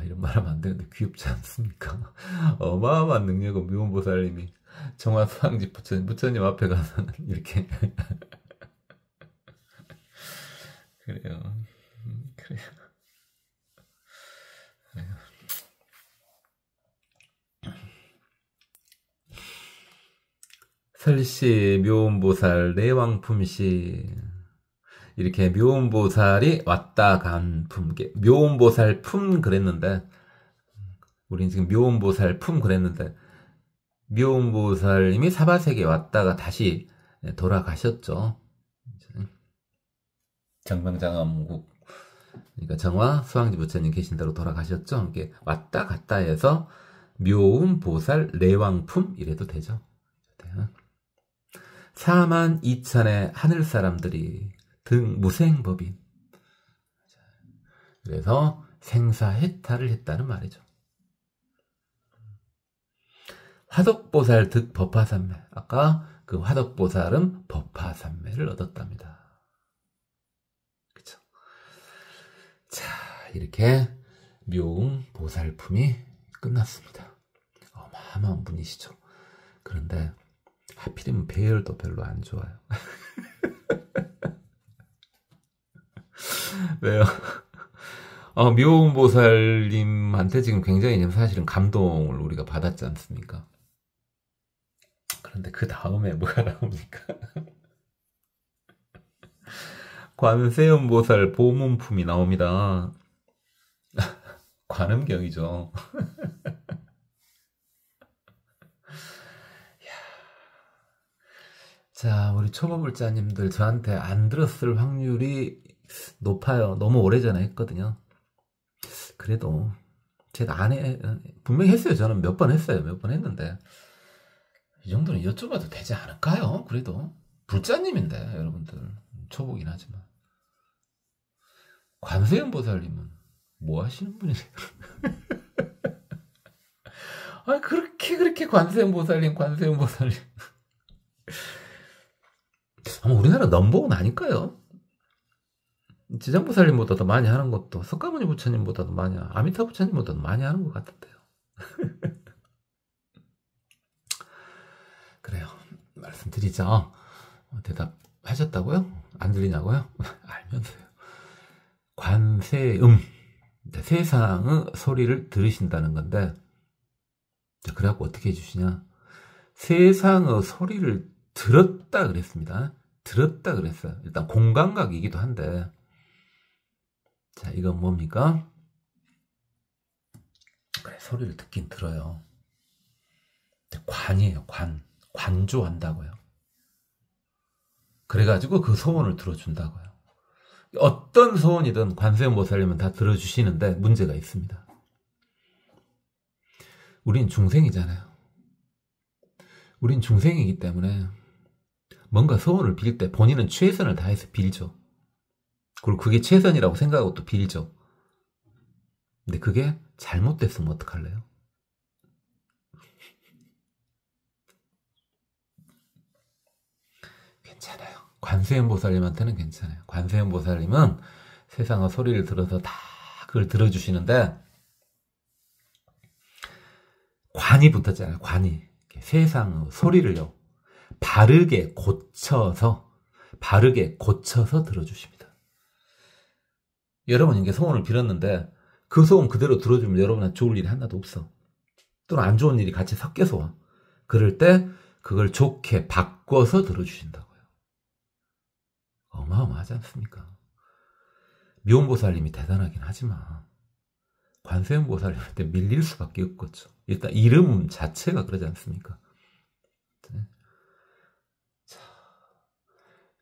이런 말하면 안 되는데 귀엽지 않습니까? 어마어마한 능력은 묘운보살님이 정화 수왕지 부처님 앞에 가서는 이렇게 그래요. 그래요. 설시 묘운보살 내왕품시 이렇게 묘운보살이 왔다 간 품, 묘운보살 품 그랬는데 우린 지금 묘운보살 품 그랬는데 묘운보살님이 사바세계에 왔다가 다시 돌아가셨죠. 정명장엄국 그러니까 정화 수왕지 부처님 계신 대로 돌아가셨죠. 이게 왔다 갔다 해서 묘운보살 내왕품 이래도 되죠. 42,000의 하늘 사람들이 등 무생법인 그래서 생사해탈을 했다는 말이죠. 화덕보살 득 법화산매 아까 그 화덕보살은 법화산매를 얻었답니다. 그쵸? 자 이렇게 묘운보살품이 끝났습니다. 어마어마한 분이시죠. 그런데 하필이면 배열도 별로 안 좋아요. 왜요? 묘운보살님한테 지금 굉장히 사실은 감동을 우리가 받았지 않습니까? 그런데 그 다음에 뭐가 나옵니까? 관세음보살 보문품이 나옵니다. 관음경이죠. 자, 우리 초보불자님들 저한테 안 들었을 확률이 높아요. 너무 오래전에 했거든요. 그래도 제가 분명히 했어요. 저는 몇 번 했어요. 몇 번 했는데 이 정도는 여쭤봐도 되지 않을까요? 그래도 불자님인데 여러분들 초보긴 하지만 관세음보살님은 뭐 하시는 분이세요? 아 그렇게 관세음보살님 아마 우리나라 넘버원 아닐까요? 지장보살님보다도 많이 하는 것도 석가모니 부처님보다도 많이 아미타 부처님보다도 많이 하는 것 같은데요. 그래요. 말씀드리죠. 대답하셨다고요? 안 들리냐고요? 알면서요. 관세음 세상의 소리를 들으신다는 건데 그래갖고 어떻게 해주시냐 세상의 소리를 들었다 그랬습니다. 들었다 그랬어요. 일단 공감각이기도 한데 자 이건 뭡니까? 그래 소리를 듣긴 들어요. 관이에요. 관조한다고요. 그래가지고 그 소원을 들어준다고요. 어떤 소원이든 관세음보살님은 다 들어주시는데 문제가 있습니다. 우린 중생이잖아요. 우린 중생이기 때문에 뭔가 소원을 빌 때 본인은 최선을 다해서 빌죠. 그리고 그게 최선이라고 생각하고 또 빌죠. 근데 그게 잘못됐으면 어떡할래요? 괜찮아요. 관세음보살님한테는 괜찮아요. 관세음보살님은 세상의 소리를 들어서 다 그걸 들어주시는데 관이 붙었잖아요. 관이. 세상의 소리를요, 바르게 고쳐서 들어주십니다. 여러분이 이게 소원을 빌었는데 그 소원 그대로 들어주면 여러분한테 좋을 일이 하나도 없어. 또는 안 좋은 일이 같이 섞여서 와. 그럴 때 그걸 좋게 바꿔서 들어주신다고요. 어마어마하지 않습니까? 미온보살님이 대단하긴 하지만 관세음보살님한테 밀릴 수밖에 없겠죠. 일단 이름 자체가 그러지 않습니까? 네. 자,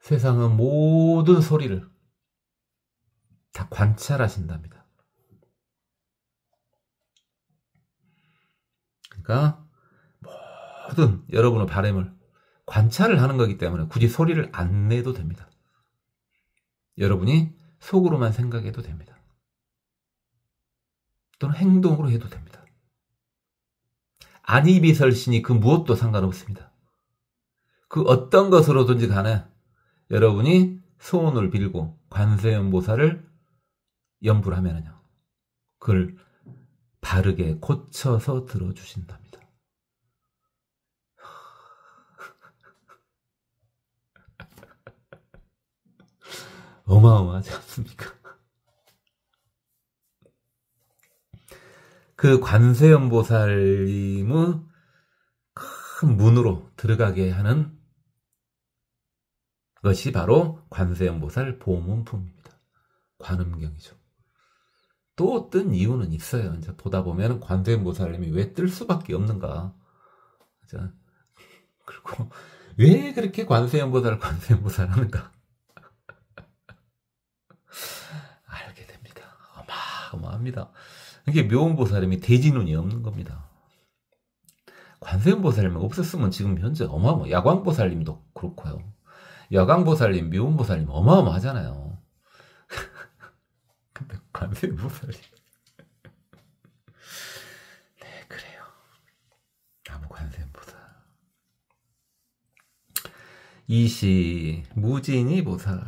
세상의 모든 소리를 다 관찰하신답니다. 그러니까 모든 여러분의 바람을 관찰을 하는 거기 때문에 굳이 소리를 안 내도 됩니다. 여러분이 속으로만 생각해도 됩니다. 또는 행동으로 해도 됩니다. 안이비설신이 그 무엇도 상관없습니다. 그 어떤 것으로든지 간에 여러분이 소원을 빌고 관세음보살을 염불 하면은요, 그걸 바르게 고쳐서 들어주신답니다. 어마어마하지 않습니까? 그 관세음보살님의 큰 문으로 들어가게 하는 것이 바로 관세음보살 보문품입니다. 관음경이죠. 또 뜬 이유는 있어요. 이제 보다 보면 관세음보살님이 왜 뜰 수밖에 없는가. 그리고 왜 그렇게 관세음보살 하는가. 알게 됩니다. 어마어마합니다. 이게 묘음보살님이 대지눈이 없는 겁니다. 관세음보살님 없었으면 지금 현재 야광보살님도 그렇고요. 야광보살님, 묘음보살님 어마어마하잖아요. 근데 관세음보살님 네, 그래요. 나무 관세음보살 이시 무진이 보살,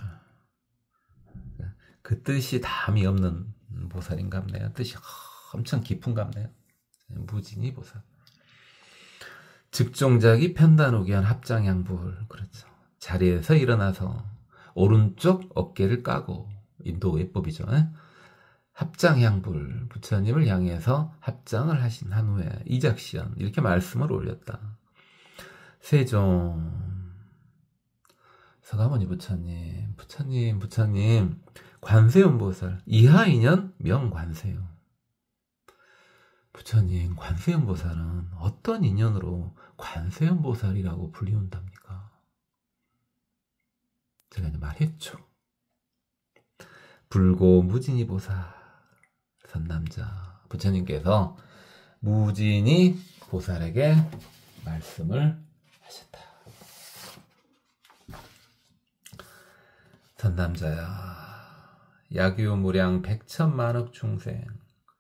그 뜻이 담이 없는 보살인갑네요. 뜻이 엄청 깊은갑네요. 무진이 보살. 즉종작이 편단오기 한 합장양불. 그렇죠. 자리에서 일어나서 오른쪽 어깨를 까고, 인도 외법이죠. 합장향불, 부처님을 향해서 합장을 하신 한 후에 이작시연, 이렇게 말씀을 올렸다. 세종 서가모니 부처님, 관세음보살 이하인연 명관세음. 부처님, 관세음보살은 어떤 인연으로 관세음보살이라고 불리운답니까? 제가 이제 말했죠. 불고 무진이 보살, 선남자. 부처님께서 무진이 보살에게 말씀을 하셨다. 선남자야, 야규무량 백천만억 중생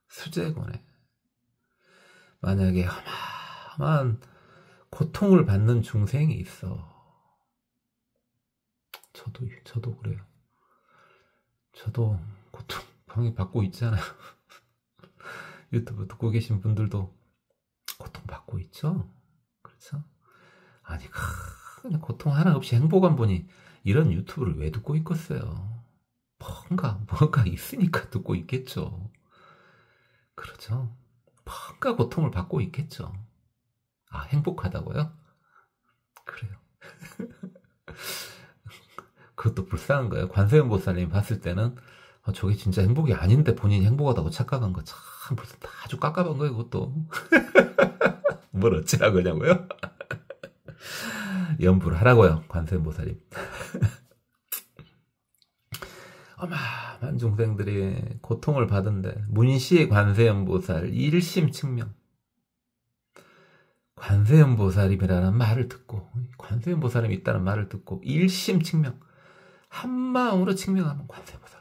수재곤에 만약에 어마어마한 고통을 받는 중생이 있어. 저도 그래요. 저도 고통 많이 받고 있잖아요. 유튜브 듣고 계신 분들도 고통 받고 있죠? 그렇죠? 아니, 그냥 고통 하나 없이 행복한 분이 이런 유튜브를 왜 듣고 있겠어요? 뭔가 있으니까 듣고 있겠죠. 그렇죠? 뭔가 고통을 받고 있겠죠. 아, 행복하다고요? 그래요. 그것도 불쌍한 거예요. 관세음보살님 봤을 때는 저게 진짜 행복이 아닌데 본인이 행복하다고 착각한 거 참 아주 깝깝한 거예요. 그것도. 뭘 어찌라고 그러냐고요? 염불 하라고요. 관세음보살님. 어마어마한 중생들이 고통을 받은데 문시 관세음보살 일심측명, 관세음보살이라는 말을 듣고, 관세음보살이 있다는 말을 듣고 일심측명, 한마음으로 측명하면 관세음보살.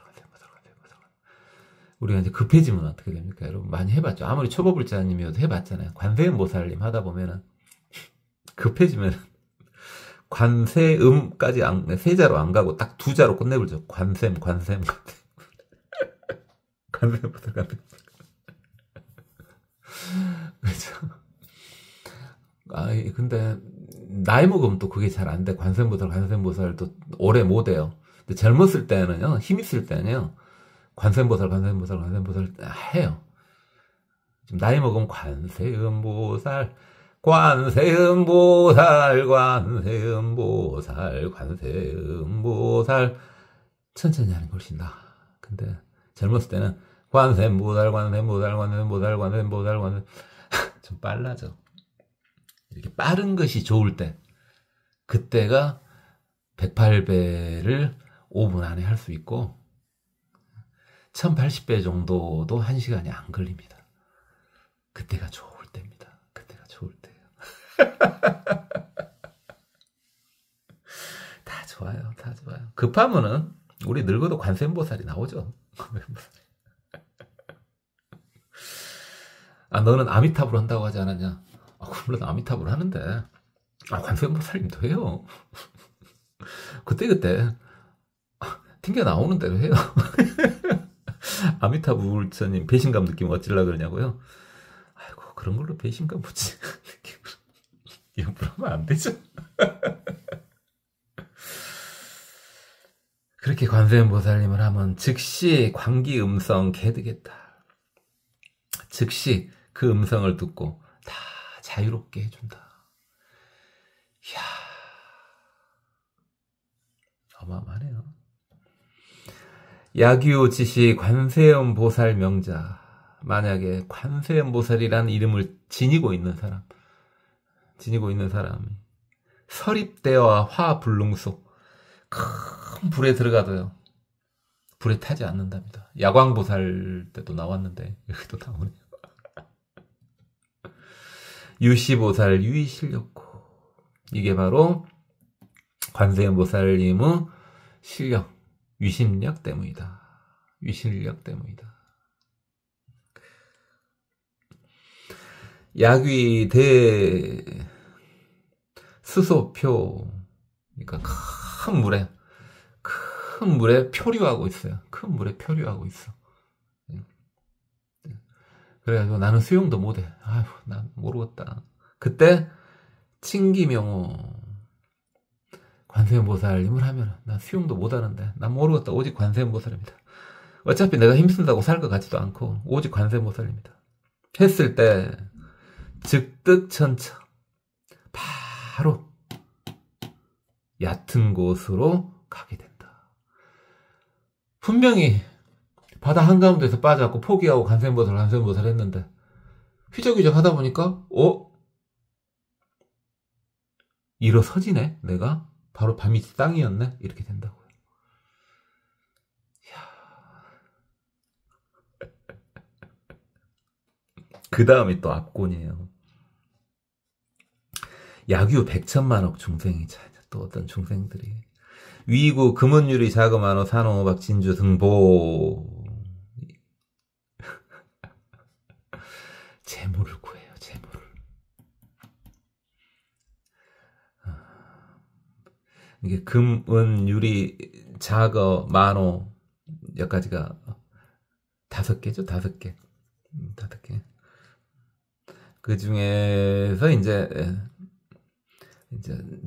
우리가 이제 급해지면 어떻게 됩니까? 여러분 많이 해봤죠. 아무리 초보불자님이어도 해봤잖아요. 관세음보살님 하다 보면은 급해지면 관세음까지 세자로 안 가고 딱 두자로 끝내버리죠. 관세음. 관세음보살. 그렇죠. 근데 나이 먹으면 또 그게 잘 안 돼. 관세음보살도 오래 못 해요. 근데 젊었을 때는요, 힘 있을 때는요, 관세음보살 해요. 지금 나이 먹으면 관세음보살 천천히 하는 게 훨씬 나아. 근데 젊었을 때는 관세음보살 좀 빨라져. 이렇게 빠른 것이 좋을 때, 그때가 108배를 5분 안에 할 수 있고 1080배 정도도 1시간이 안 걸립니다. 그때가 좋을 때입니다. 그때가 좋을 때예요. 다 좋아요. 다 좋아요. 급하면은 우리 늙어도 관세음보살이 나오죠. 너는 아미타불 한다고 하지 않았냐? 물론 아미타불 하는데 관세음보살님도 해요. 그때 튕겨 나오는 대로 해요. 아미타불처님 배신감 느끼면 어찌려고 그러냐고요? 아이고, 그런 걸로 배신감 붙이 이거 하면 안 되죠. 그렇게 관세음보살님을 하면 즉시 광기음성 개득했다. 즉시 그 음성을 듣고 다 자유롭게 해준다. 이야, 어마어마하네요. 야규지시 관세음보살 명자. 만약에 관세음보살이라는 이름을 지니고 있는 사람이 서립대와 화불능수 큰 불에 들어가도요, 불에 타지 않는답니다. 야광보살 때도 나왔는데 여기도 나오네요. 유시보살 유의실력고. 이게 바로 관세음보살님의 실력, 위심력 때문이다. 위실력 때문이다. 야귀대 수소표, 그러니까 큰 물에 표류하고 있어요. 큰 물에 표류하고 있어. 그래가지고 나는 수영도 못해. 아휴, 난 모르겠다. 그때 친기명호 관세음보살님을 하면 난 수영도 못하는데 난 모르겠다. 오직 관세음보살입니다. 어차피 내가 힘쓴다고 살 것 같지도 않고 오직 관세음보살입니다. 했을 때 즉득천처 바로 얕은 곳으로 가게 된다. 분명히 바다 한가운데서 빠져갖고 포기하고 관세음보살 했는데 휘적휘적 하다 보니까 일어서지네. 내가 바로 밤이 땅이었네. 이렇게 된다고요. 그 다음이 또 압권이에요. 야규 100천만억 중생이 또 어떤 중생들이 위구 금은유리 자금한호 산호박 진주 등보 재물을 구해요. 재물을. 이게 금은 유리 자거 만호 여기까지가 5개죠. 5개. 5개. 그 중에서 이제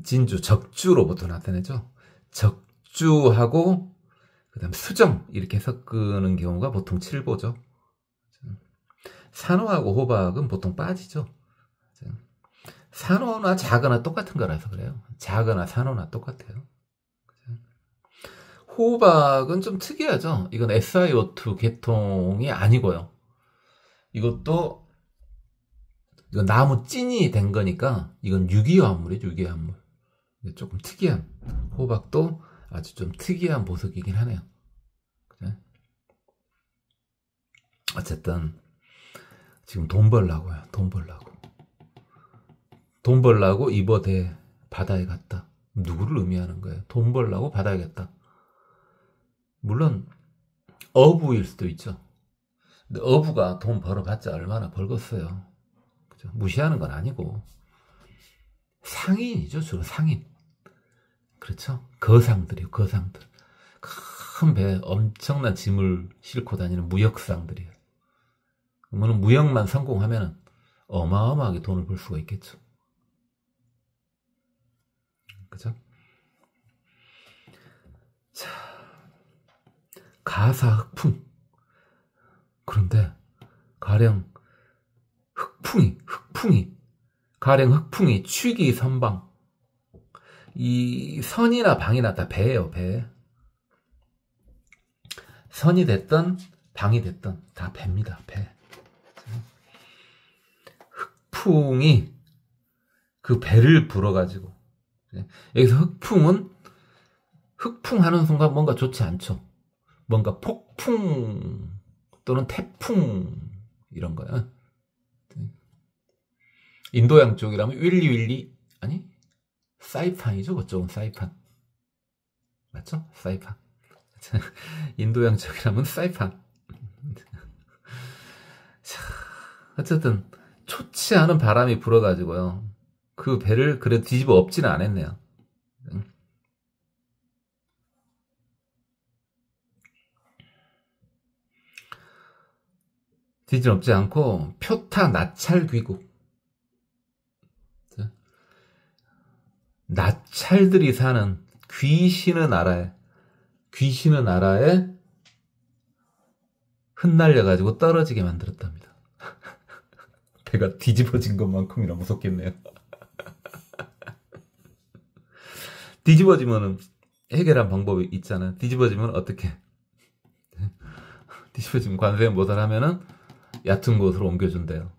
진주, 적주로부터 나타내죠. 적주하고 그다음 수정 이렇게 섞는 경우가 보통 7보죠. 산호하고 호박은 보통 빠지죠. 산호나 자거나 똑같은 거라서 그래요. 자거나 산호나 똑같아요. 호박은 좀 특이하죠. 이건 SiO2 계통이 아니고요. 이건 나무 찐이 된 거니까 이건 유기화합물이에요. 유기화합물. 조금 특이한, 호박도 아주 좀 특이한 보석이긴 하네요. 어쨌든 지금 돈 벌라고요. 돈 벌라고 이버대 바다에 갔다. 누구를 의미하는 거예요? 돈 벌라고 바다에 갔다. 물론 어부일 수도 있죠. 근데 어부가 돈 벌어봤자 얼마나 벌겠어요. 그죠? 무시하는 건 아니고 상인이죠. 주로 상인. 그렇죠? 거상들이요. 거상들. 큰 배에 엄청난 짐을 싣고 다니는 무역상들이에요. 그러면 무역만 성공하면 어마어마하게 돈을 벌 수가 있겠죠. 그죠? 자, 가사 흑풍. 그런데 가령 흑풍이 취기 선방. 이 선이나 방이나 다 배예요, 배. 선이 됐든 방이 됐든 다 배입니다, 배. 흑풍이 그 배를 불어가지고, 여기서 흑풍하는 순간 뭔가 좋지 않죠. 뭔가 폭풍 또는 태풍 이런 거야. 인도양 쪽이라면 윌리 아니 사이판이죠. 그쪽은 사이판 맞죠? 사이판. 인도양 쪽이라면 사이판. 자, 어쨌든 좋지 않은 바람이 불어가지고요. 그 배를 그래도 뒤집어 엎지는 않았네요. 뒤집어 엎지 않고 표타 나찰 귀국. 나찰들이 사는 귀신의 나라에 흩날려가지고 떨어지게 만들었답니다. 배가 뒤집어진 것만큼이나 무섭겠네요. 뒤집어지면은 해결한 방법이 있잖아요. 뒤집어지면 어떻게? 뒤집어지면 관세음보살 하면은 얕은 곳으로 옮겨준대요.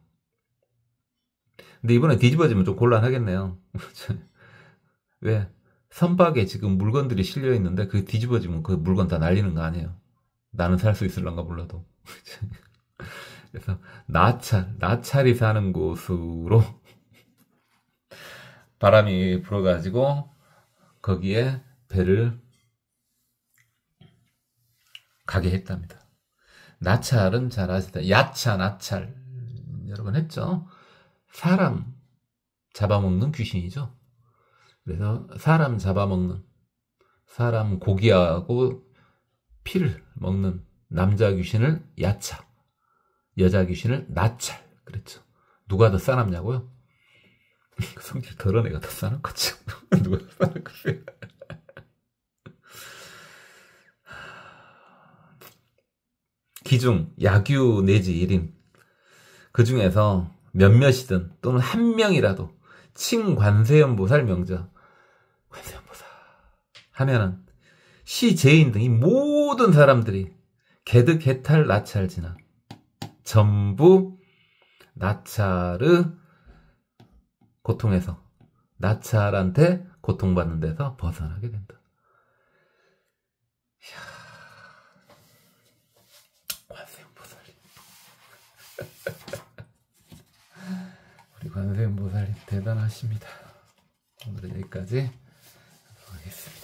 근데 이번에 뒤집어지면 좀 곤란하겠네요. 왜? 선박에 지금 물건들이 실려 있는데 그 뒤집어지면 그 물건 다 날리는 거 아니에요. 나는 살 수 있을런가 몰라도. 그래서 나찰이 사는 곳으로 바람이 불어가지고 거기에 배를 가게 했답니다. 나찰은 잘 아시다. 야차, 나찰. 여러분 했죠? 사람 잡아먹는 귀신이죠. 그래서 사람 잡아먹는, 사람 고기하고 피를 먹는 남자 귀신을 야차, 여자 귀신을 나찰. 그랬죠. 누가 더 싸납냐고요? 성질 더러운 애가 더 싸납겠죠. 누가 더 싸납겠어요? 기중, 야규 내지 1인. 그 중에서 몇몇이든 또는 한 명이라도 칭관세음보살 명자, 관세음보살 하면은 시제인 등 이 모든 사람들이 개득, 개탈, 나찰 지나 전부 나찰의 고통에서, 나찰한테 고통받는 데서 벗어나게 된다. 이야, 관세음보살님. 우리 관세음보살님 대단하십니다. 오늘은 여기까지 하겠습니다.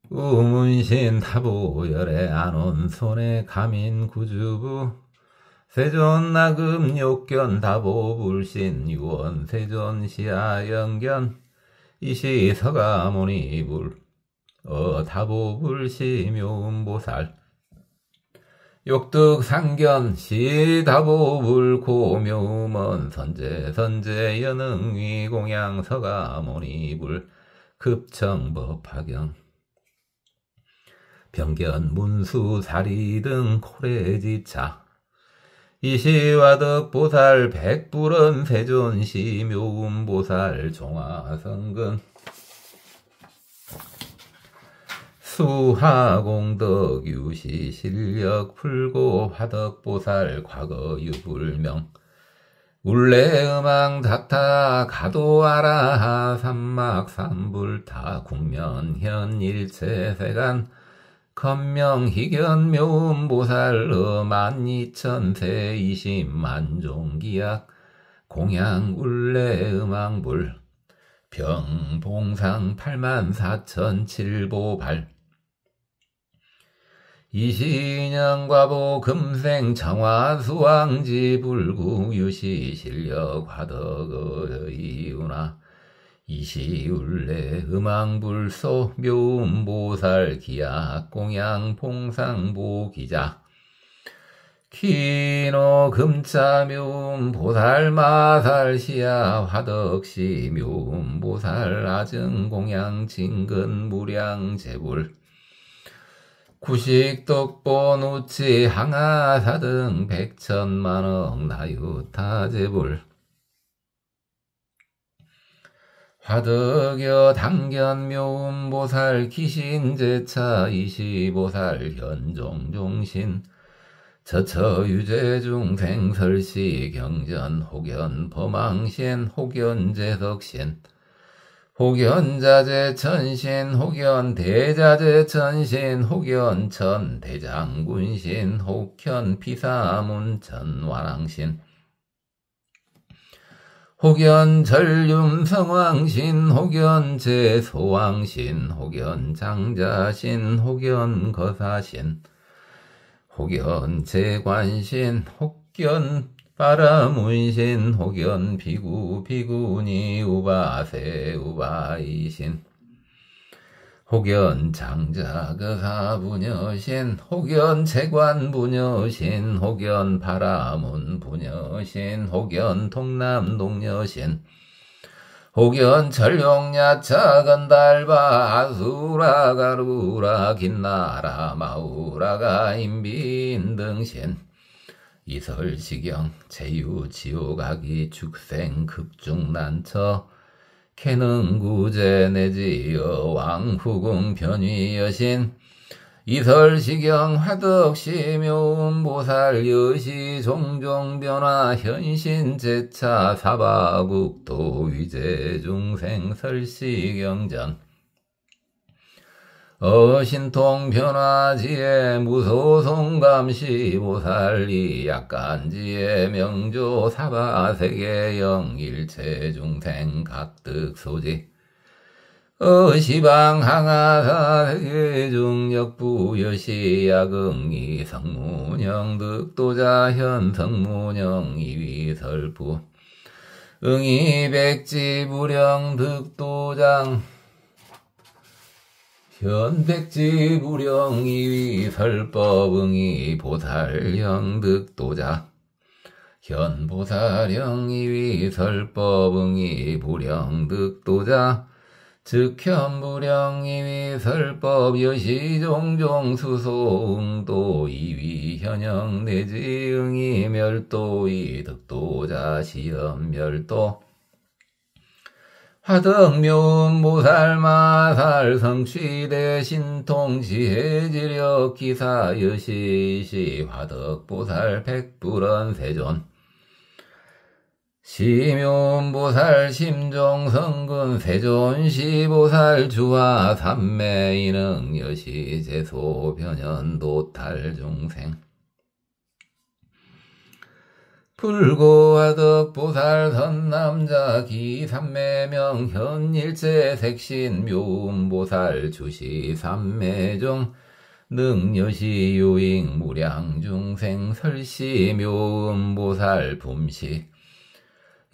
우문신 타보열에 안온 손에 가민 구주부 세존나금 욕견 다보불신 유원 세존시아 영견 이시서가모니불 다보불시 묘음보살 욕득상견 시다보불 고묘음원 선제 연응위 공양서가모니불 급청법화경 병견 문수 사리 등 코레지차 이시와덕보살 백불원 세존시 묘음보살 종화성근 수하공덕 유시실력 풀고 화덕보살 과거유불명 울레음왕 닥타 가도아라하 삼막삼불타 국면현일체세간 건명희견 묘음보살 만이천세 이십만종기약 공양 울레음왕불 병봉상 84,007보발 이신영과보 금생 청화수왕지 불구 유시실력 화덕의이우나 이시울레 음왕불소 묘음보살 기약 공양 봉상보기자 기노 금차묘음 보살마살시야 화덕시묘음 보살 아증공양 진근무량 제불 구식덕보누치 항아사등 백천만억 나유타제불 화덕여 당견묘음보살 기신제차 이시보살 현종종신 처처유제중생설시 경전 혹연 범왕신 혹연제석신 혹연자제천신 혹연대자제천신 혹연천대장군신 혹연피사문천와랑신 혹연전륜성왕신 혹연제소왕신 혹연장자신 혹연거사신 혹연제관신 혹연바라문신 혹연비구 비구니 우바세 우바이신 혹연장자거사부녀신 혹연채관부녀신 혹연바라문부녀신 혹연통남동녀신 혹연철룡야차건달바 아수라가루라 긴나라 마우라가 인빈등신 이설시경 제유지오가기 축생극중난처 캐능구제내지여 왕후궁 변위여신 이설시경 화덕시묘음보살 여시 종종변화 현신제차 사바국도 위제중생 설시경전 어신통변화지에 무소송감시 보살리 약간지에 명조 사바세계 영일체중생 각득소지 어시방항하사세계중역부 여시야긍이 성문영 득도자 현성문영 이위설부 응이백지부령 득도장 현백지부령 이위설법 응이보살령 득도자 현보살령 이위설법 응이부령 득도자 즉현부령이위설법 여시종종수소응도 이위현영 내지응이 멸도이 득도자 시연멸도 화덕묘음보살마살 성취대신통지혜지력 기사 여시시 화덕보살 백불언세존 시묘음보살 심종성근 세존시보살 주화 삼매인응 여시제소 변현도탈중생 불고화덕보살 선남자 기삼매명 현일체 색신 묘음보살 주시 삼매종 능여시 요잉 무량중생 설시 묘음보살 붐시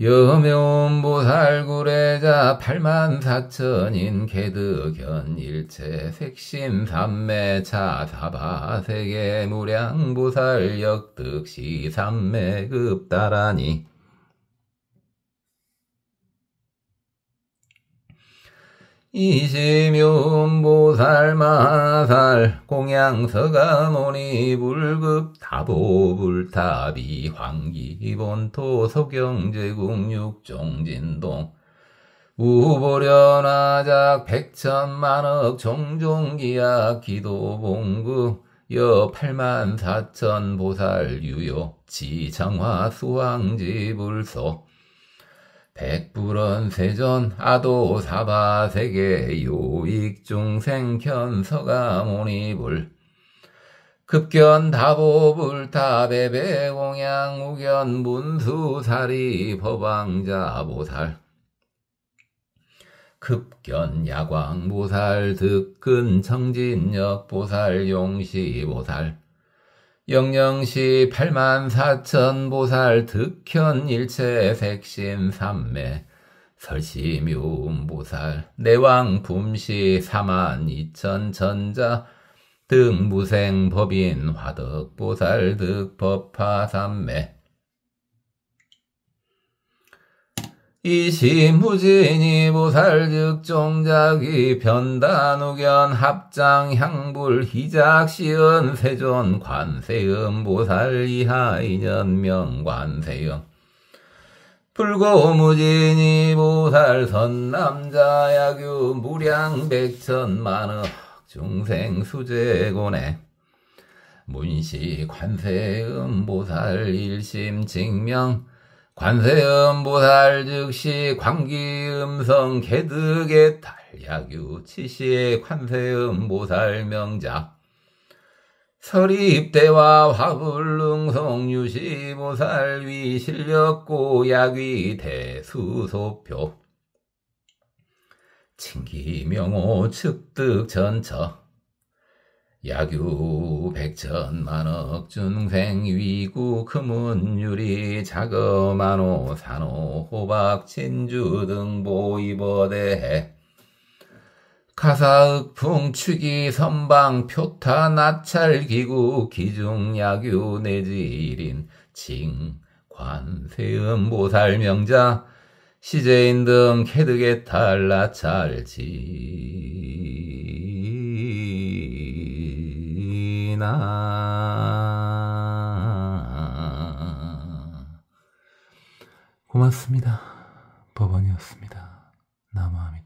여묘음보살 구례자 84,000인 개득현 일체 색신 삼매차 사바세계 무량보살 역득시 삼매급다라니 이시묘음보살 마살 공양서가모니 불급 다보불타비 황기본토 소경제국 육종진동 우보련화작 백천만억 종종기약 기도봉구 여 84,000 보살 유요 지정화 수왕지불소 백불원 세존 아도 사바세계 요익중생 현서가모니불 급견 다보불타 배배공양 우견 문수사리 법왕자 보살 급견 야광보살 득근 청진역 보살 용시보살 영영시 84,000 보살 득현 일체 색신 삼매 설시묘음보살 내왕 붐시 42,000 전자 등무생 법인 화덕보살 득법화삼매 이시무진이 보살즉 종작이 변단우견 합장 향불 희작시은 세존 관세음 보살 이하인연 명관세음 불고무진이 보살 선남자 야규 무량 백천만억 중생 수제고네 문시 관세음 보살 일심 증명 관세음 보살 즉시 광기음성 개득의 달야규 치시의 관세음 보살 명작 설입대와 화불능성 유시 보살 위실력고 야귀 대수소표 칭기명호 측득 전처 야규 백천만억 중생 위구 금은유리 자거만호 산호 호박 진주 등 보이버대해 가사흑풍 추기 선방 표타 나찰 기구 기중 야규 내지일인 칭 관세음 보살 명자 시제인 등 캐득의 탈 나찰지나 고맙습니다. 법원이었습니다. 남아미